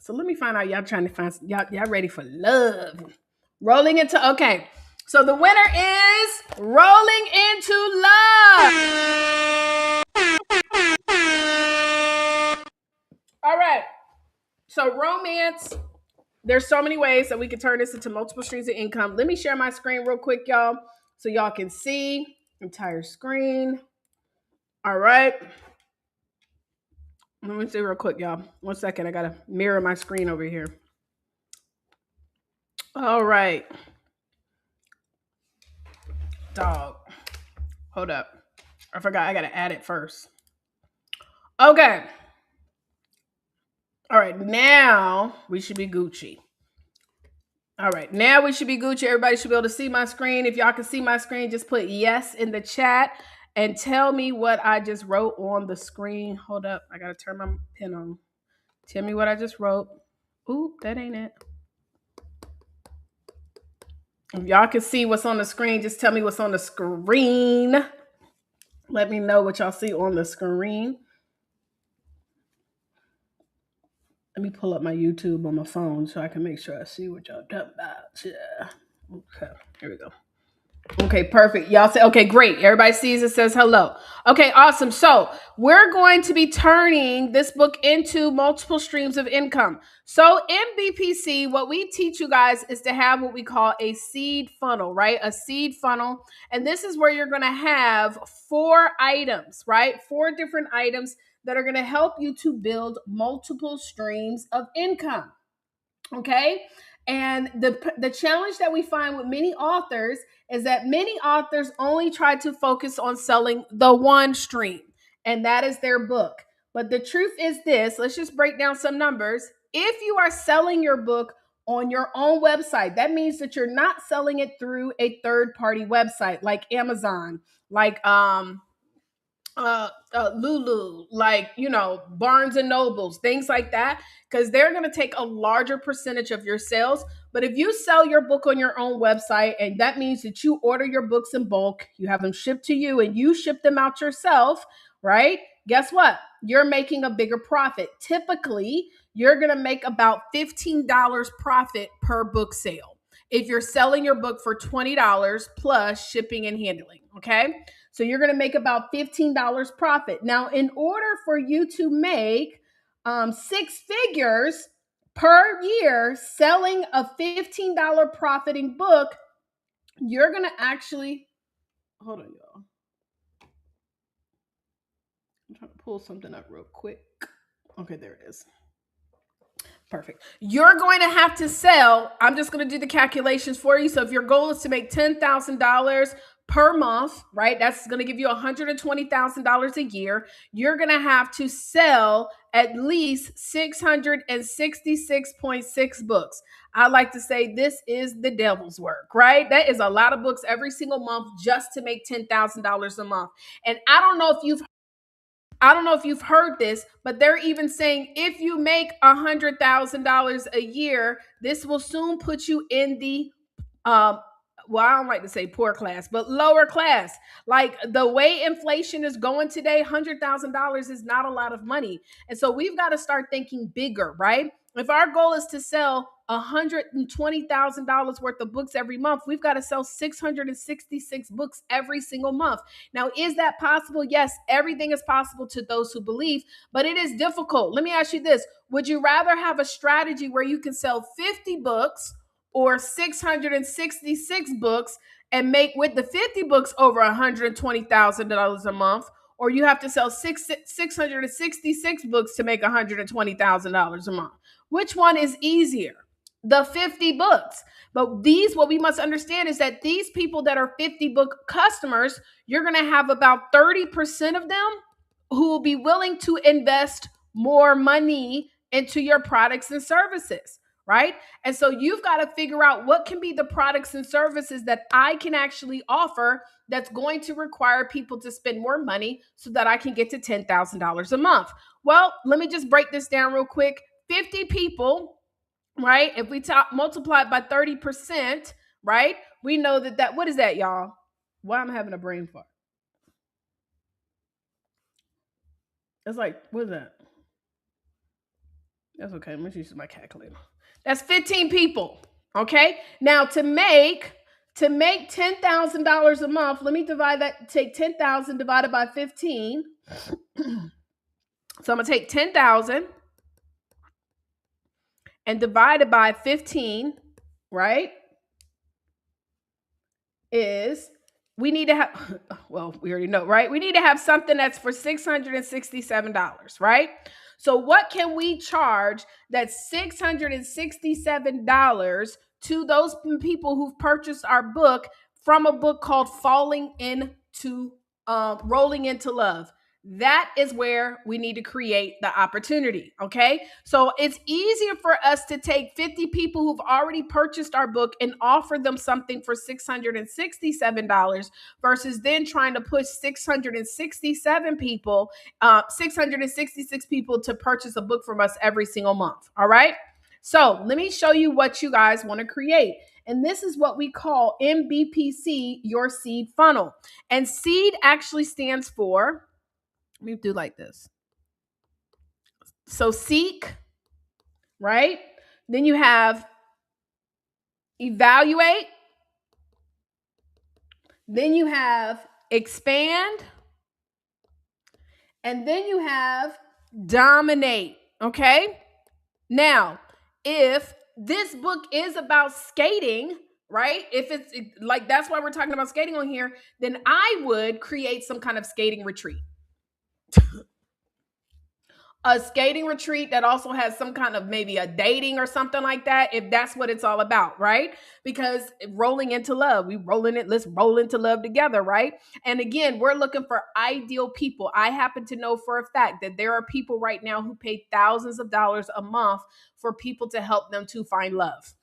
So let me find out y'all trying to find, y'all ready for love. Rolling into, okay. So the winner is rolling into love. All right. So romance, there's so many ways that we can turn this into multiple streams of income. Let me share my screen real quick, y'all, so y'all can see entire screen. All right. Let me see real quick, y'all. 1 second. I got to mirror my screen over here. All right. Dog. Hold up. I forgot. I got to add it first. Okay. All right. Now we should be Gucci. All right. Now we should be Gucci. Everybody should be able to see my screen. If y'all can see my screen, just put yes in the chat and tell me what I just wrote on the screen. Hold up. I got to turn my pen on. Tell me what I just wrote. Ooh, that ain't it. If y'all can see what's on the screen, just tell me what's on the screen. Let me know what y'all see on the screen. Let me pull up my YouTube on my phone so I can make sure I see what y'all talking about. Yeah. Okay, here we go. Okay, perfect. Y'all say, okay, great. Everybody sees it, says hello. Okay, awesome. So we're going to be turning this book into multiple streams of income. So in BPC, what we teach you guys is to have what we call a seed funnel, right? A seed funnel. And this is where you're going to have 4 items, right? 4 different items that are going to help you to build multiple streams of income. Okay? And the challenge that we find with many authors is that many authors only try to focus on selling the one stream, and that is their book. But the truth is this, let's just break down some numbers. If you are selling your book on your own website, that means that you're not selling it through a third-party website like Amazon, like Lulu, like, you know, Barnes and Nobles, things like that, because they're going to take a larger percentage of your sales. But if you sell your book on your own website, and that means that you order your books in bulk, you have them shipped to you, and you ship them out yourself, right? Guess what? You're making a bigger profit. Typically, you're going to make about $15 profit per book sale if you're selling your book for $20 plus shipping and handling, okay? So you're going to make about $15 profit. Now, in order for you to make 6 figures per year selling a $15 profiting book, you're going to actually, hold on, y'all. I'm trying to pull something up real quick. Okay, there it is. Perfect. You're going to have to sell, I'm just going to do the calculations for you. So if your goal is to make $10,000 per month, right? That's going to give you $120,000 a year. You're going to have to sell at least 666.6 books. I like to say this is the devil's work, right? That is a lot of books every single month just to make $10,000 a month. And I don't know if you've heard this, but they're even saying if you make $100,000 a year, this will soon put you in the well, I don't like to say poor class, but lower class. Like the way inflation is going today, $100,000 is not a lot of money. And so we've got to start thinking bigger, right? If our goal is to sell $120,000 worth of books every month, we've got to sell 666 books every single month. Now, is that possible? Yes, everything is possible to those who believe, but it is difficult. Let me ask you this. Would you rather have a strategy where you can sell 50 books or 666 books and make with the 50 books over $120,000 a month, or you have to sell 666 books to make $120,000 a month? Which one is easier? The 50 books. But what we must understand is that these people that are 50 book customers, you're going to have about 30% of them who will be willing to invest more money into your products and services, right? And so you've got to figure out what can be the products and services that I can actually offer that's going to require people to spend more money so that I can get to $10,000 a month. Well, let me just break this down real quick. 50 people, right? If we multiply it by 30%, right? We know that what is that, y'all? Why am I having a brain fart? It's like, what is that? That's okay. I'm gonna use my calculator. That's 15 people. Okay. Now to make $10,000 a month, let me divide that. Take 10,000 divided by 15. So I'm gonna take 10,000 and divide it by 15. Right? Is we need to have well, we already know, right? We need to have something that's for $667, right? So what can we charge that's $667 to those people who've purchased our book from a book called Falling into Rolling into Love? That is where we need to create the opportunity. Okay. So it's easier for us to take 50 people who've already purchased our book and offer them something for $667 versus then trying to push 666 people to purchase a book from us every single month. All right. So let me show you what you guys want to create. And this is what we call MBPC, your seed funnel. And seed actually stands for, let me do like this. So seek, right? Then you have evaluate. Then you have expand. And then you have dominate. Okay. Now, if this book is about skating, right? If it's like that's why we're talking about skating on here, then I would create some kind of skating retreat. A skating retreat that also has some kind of maybe a dating or something like that, if that's what it's all about, right? Because rolling into love, let's roll into love together, right? And again, we're looking for ideal people. I happen to know for a fact that there are people right now who pay thousands of dollars a month for people to help them to find love.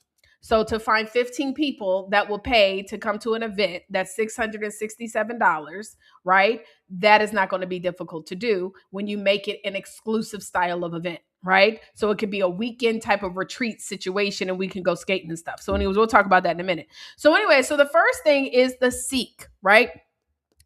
So to find 15 people that will pay to come to an event that's $667, right? That is not going to be difficult to do when you make it an exclusive style of event, right? So it could be a weekend type of retreat situation and we can go skating and stuff. So anyways, we'll talk about that in a minute. So anyway, so the first thing is the seek, right?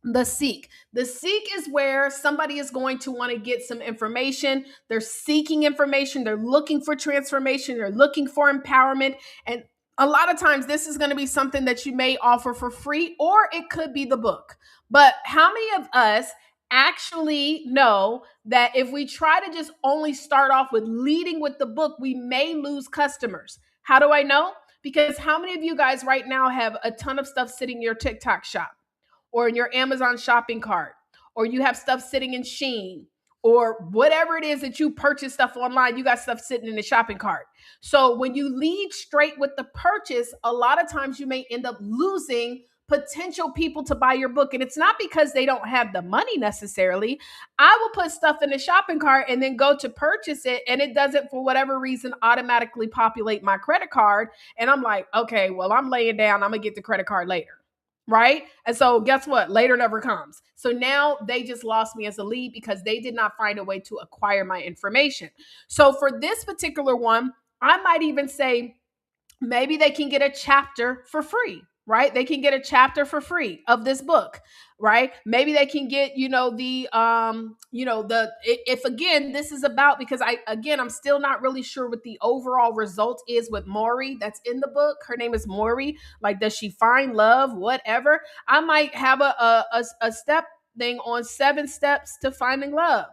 The seek. The seek is where somebody is going to want to get some information. They're seeking information. They're looking for transformation. They're looking for empowerment. And a lot of times, this is going to be something that you may offer for free, or it could be the book. But how many of us actually know that if we try to just only start off with leading with the book, we may lose customers? How do I know? Because how many of you guys right now have a ton of stuff sitting in your TikTok shop, or in your Amazon shopping cart, or you have stuff sitting in Shein, or whatever it is that you purchase stuff online, you got stuff sitting in the shopping cart. So when you lead straight with the purchase, a lot of times you may end up losing potential people to buy your book. And it's not because they don't have the money necessarily. I will put stuff in the shopping cart and then go to purchase it, and it doesn't, for whatever reason, automatically populate my credit card. And I'm like, okay, well, I'm laying down. I'm going to get the credit card later. Right. And so guess what? Later never comes. So now they just lost me as a lead because they did not find a way to acquire my information. So for this particular one, I might even say maybe they can get a chapter for free, right? They can get a chapter for free of this book, right? Maybe they can get, if again, this is about, because I'm still not really sure what the overall result is with Maury that's in the book. Her name is Maury. Like, does she find love? Whatever. I might have a step thing on 7 steps to finding love.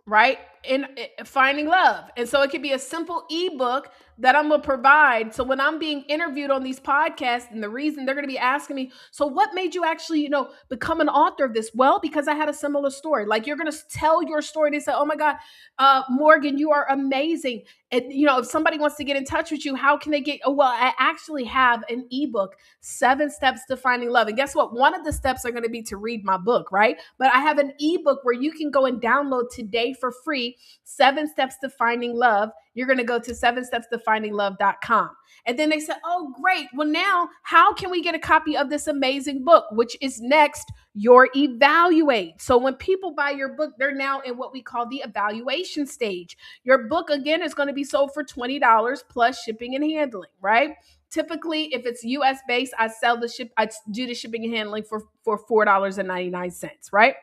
Right? In finding love. And so it could be a simple ebook that I'm going to provide. So when I'm being interviewed on these podcasts, and the reason they're going to be asking me, so what made you actually, become an author of this? Well, because I had a similar story. Like, you're going to tell your story. They say, oh my God, Morgan, you are amazing. And, if somebody wants to get in touch with you, how can they get, oh, well, I actually have an ebook, 7 steps to finding love. And guess what? One of the steps are going to be to read my book, right? But I have an ebook where you can go and download today for free, 7 steps to finding love. You're going to go to 7stepstofindinglove.com. And then they said, oh, great. Well, now how can we get a copy of this amazing book, which is next, your evaluate. So when people buy your book, they're now in what we call the evaluation stage. Your book, again, is going to be sold for $20 plus shipping and handling, right? Typically, if it's US based, I do the shipping and handling for $4.99, right?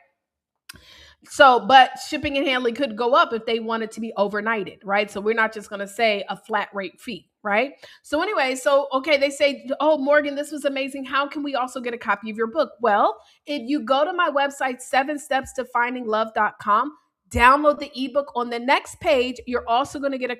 So, but shipping and handling could go up if they want it to be overnighted, right? So we're not just going to say a flat rate fee, right? So anyway, okay, they say, oh, Morgan, this was amazing. How can we also get a copy of your book? Well, if you go to my website, 7stepstofindinglove.com, download the ebook. On the next page, you're also going to get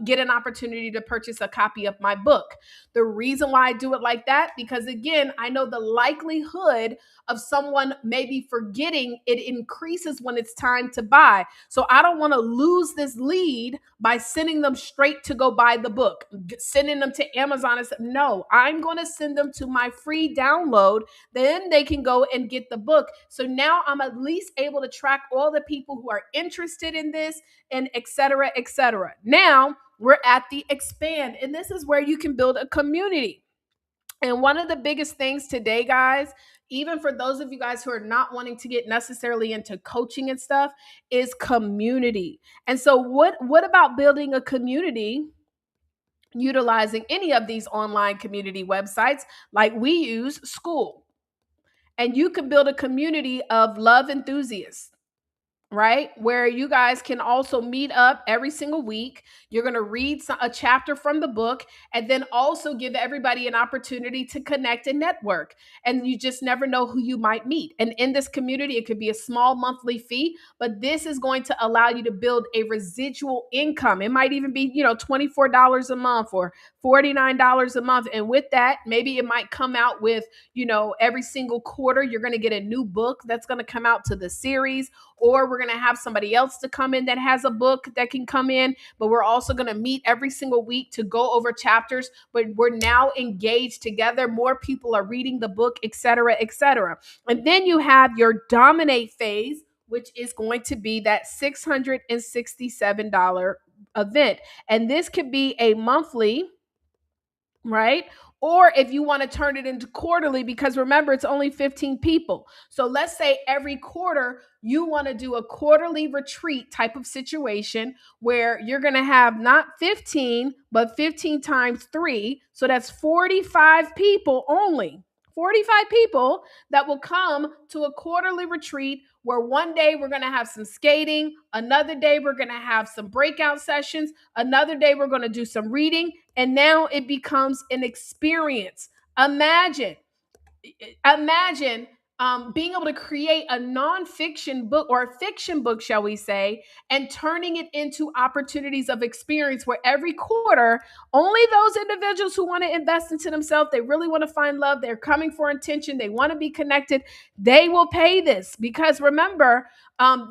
get an opportunity to purchase a copy of my book. The reason why I do it like that, because again, I know the likelihood of someone maybe forgetting, it increases when it's time to buy. So I don't want to lose this lead by sending them straight to go buy the book, sending them to Amazon and say, no, I'm going to send them to my free download. Then they can go and get the book. So now I'm at least able to track all the people who are interested in this, and et cetera, et cetera. Now we're at the expand, and this is where you can build a community. And one of the biggest things today, guys, even for those of you guys who are not wanting to get necessarily into coaching and stuff, is community. And so what about building a community utilizing any of these online community websites like we use School? And you can build a community of love enthusiasts, right? Where you guys can also meet up every single week. You're going to read a chapter from the book, and then also give everybody an opportunity to connect and network. And you just never know who you might meet. And in this community, it could be a small monthly fee, but this is going to allow you to build a residual income. It might even be, $24 a month or $49 a month. And with that, maybe it might come out with, every single quarter, you're going to get a new book that's going to come out to the series, or we're going to have somebody else to come in that has a book that can come in, but we're also going to meet every single week to go over chapters, but we're now engaged together. More people are reading the book, et cetera, et cetera. And then you have your dominate phase, which is going to be that $667 event. And this could be a monthly, right? Or if you want to turn it into quarterly, because remember, it's only 15 people. So let's say every quarter, you want to do a quarterly retreat type of situation where you're going to have not 15, but 15 times 3. So that's 45 people only. 45 people that will come to a quarterly retreat where one day we're going to have some skating, another day we're going to have some breakout sessions, another day we're going to do some reading, and now it becomes an experience. Imagine being able to create a nonfiction book, or a fiction book, shall we say, and turning it into opportunities of experience where every quarter, only those individuals who want to invest into themselves, they really want to find love, they're coming for intention, they want to be connected, they will pay this. Because remember,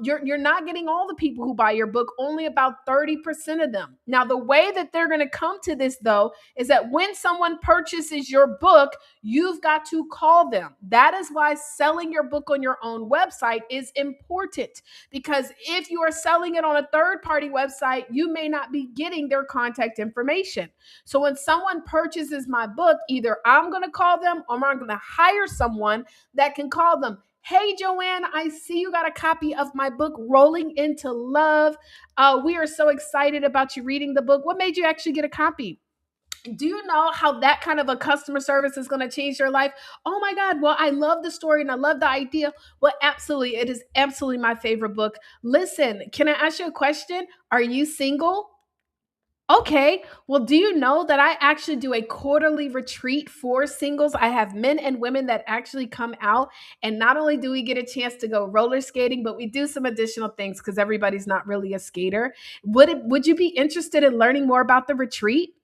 you're not getting all the people who buy your book, only about 30% of them. Now, the way that they're going to come to this, though, is that when someone purchases your book, you've got to call them. That is why selling your book on your own website is important, because if you are selling it on a third-party website, you may not be getting their contact information. So when someone purchases my book, either I'm going to call them or I'm going to hire someone that can call them. Hey, Joanne, I see you got a copy of my book, Rolling into Love. We are so excited about you reading the book. What made you actually get a copy? Do you know how that kind of a customer service is going to change your life? Oh my God. Well, I love the story and I love the idea. Well, absolutely. It is absolutely my favorite book. Listen, can I ask you a question? Are you single? Okay. Well, do you know that I actually do a quarterly retreat for singles? I have men and women that actually come out, and not only do we get a chance to go roller skating, but we do some additional things because everybody's not really a skater. Would you be interested in learning more about the retreat?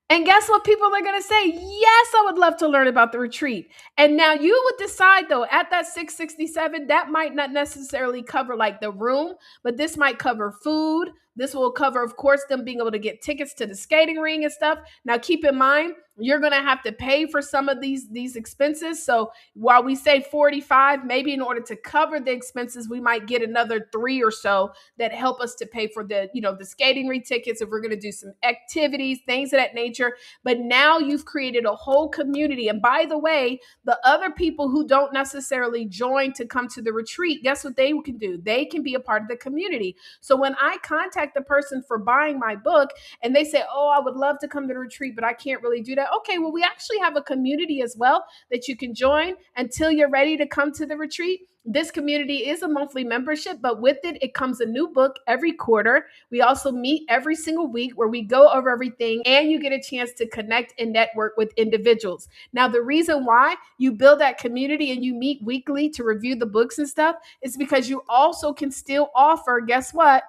And guess what people are going to say? Yes, I would love to learn about the retreat. And now you would decide, though, at that 667, that might not necessarily cover like the room, but this might cover food. This will cover, of course, them being able to get tickets to the skating ring and stuff. Now, keep in mind, you're going to have to pay for some of these expenses. So while we say 45, maybe in order to cover the expenses, we might get another 3 or so that help us to pay for the skating ring tickets if we're going to do some activities, things of that nature. But now you've created a whole community. And by the way, the other people who don't necessarily join to come to the retreat, guess what they can do? They can be a part of the community. So when I contact the person for buying my book and they say, oh, I would love to come to the retreat, but I can't really do that. Okay, well, we actually have a community as well that you can join until you're ready to come to the retreat. This community is a monthly membership, but with it, it comes a new book every quarter. We also meet every single week where we go over everything, and you get a chance to connect and network with individuals. Now, the reason why you build that community and you meet weekly to review the books and stuff is because you also can still offer, guess what?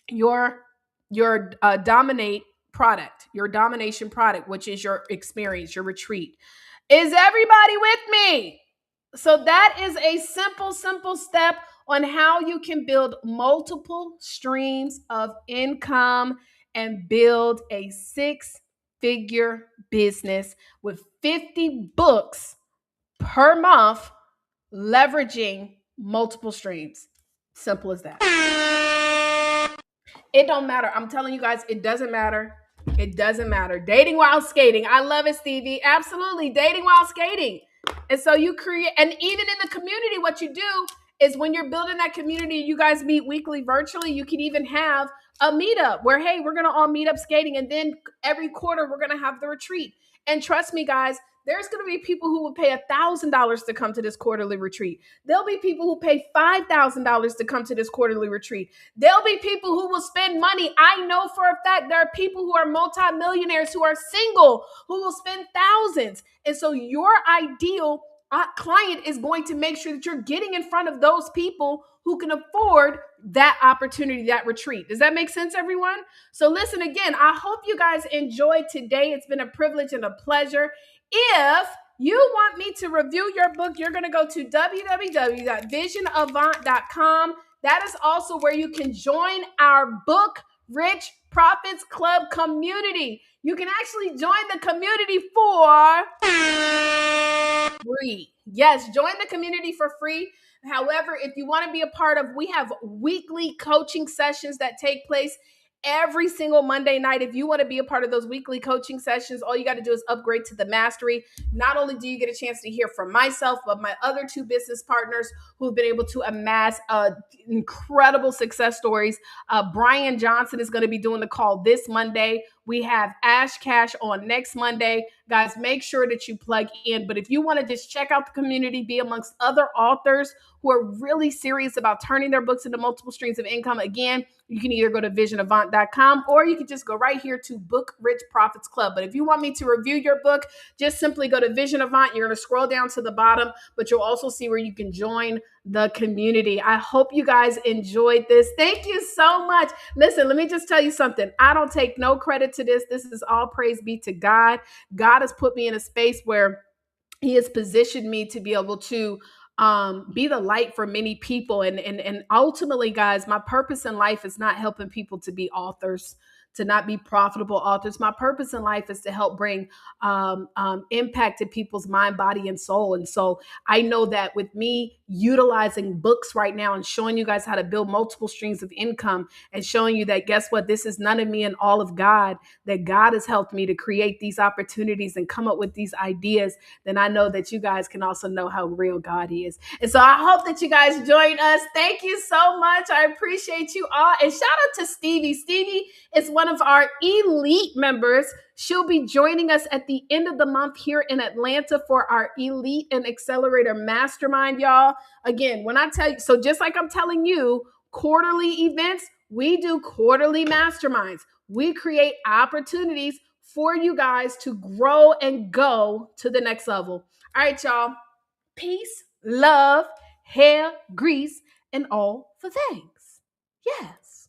Your dominate product, your domination product, which is your experience, your retreat. Is everybody with me? So that is a simple step on how you can build multiple streams of income and build a 6-figure business with 50 books per month, leveraging multiple streams. Simple as that. It don't matter. I'm telling you guys, it doesn't matter. It doesn't matter. Dating while skating. I love it, Stevie. Absolutely. Dating while skating. And so you create, and even in the community, what you do is when you're building that community, you guys meet weekly virtually. You can even have a meetup where, hey, we're going to all meet up skating. And then every quarter, we're going to have the retreat. And trust me, guys, there's going to be people who will pay $1,000 to come to this quarterly retreat. There'll be people who pay $5,000 to come to this quarterly retreat. There'll be people who will spend money. I know for a fact there are people who are multimillionaires who are single who will spend thousands. And so your ideal client is going to make sure that you're getting in front of those people who can afford that opportunity, that retreat. Does that make sense, everyone? So listen, again, I hope you guys enjoyed today. It's been a privilege and a pleasure. If you want me to review your book, you're going to go to www.visionavant.com. That is also where you can join our Book Rich Profits Club community. You can actually join the community for free. Yes, join the community for free. However, if you want to be a part of, we have weekly coaching sessions that take place every single Monday night. If you want to be a part of those weekly coaching sessions, all you got to do is upgrade to the mastery. Not only do you get a chance to hear from myself, but my other 2 business partners who've been able to amass incredible success stories. Brian Johnson is going to be doing the call this Monday. We have Ash Cash on next Monday. Guys, make sure that you plug in. But if you want to just check out the community, be amongst other authors who are really serious about turning their books into multiple streams of income, again, you can either go to visionavant.com or you can just go right here to Book Rich Profits Club. But if you want me to review your book, just simply go to Vision Avant. You're going to scroll down to the bottom, but you'll also see where you can join the community. I hope you guys enjoyed this. Thank you so much. Listen, let me just tell you something. I don't take no credit to this. This is all praise be to God. God has put me in a space where He has positioned me to be able to be the light for many people. And ultimately, guys, my purpose in life is not helping people to be authors, to not be profitable authors. My purpose in life is to help bring impact to people's mind, body, and soul. And so I know that with me utilizing books right now and showing you guys how to build multiple streams of income and showing you that, guess what, this is none of me and all of God, that God has helped me to create these opportunities and come up with these ideas, then I know that you guys can also know how real God is. And so I hope that you guys join us. Thank you so much. I appreciate you all. And shout out to Stevie. Stevie is one of our elite members. She'll be joining us at the end of the month here in Atlanta for our Elite and Accelerator Mastermind, y'all. Again, when I tell you, so just like I'm telling you, quarterly events, we do quarterly masterminds. We create opportunities for you guys to grow and go to the next level. All right, y'all. Peace, love, hair, grease, and all the things. Yes.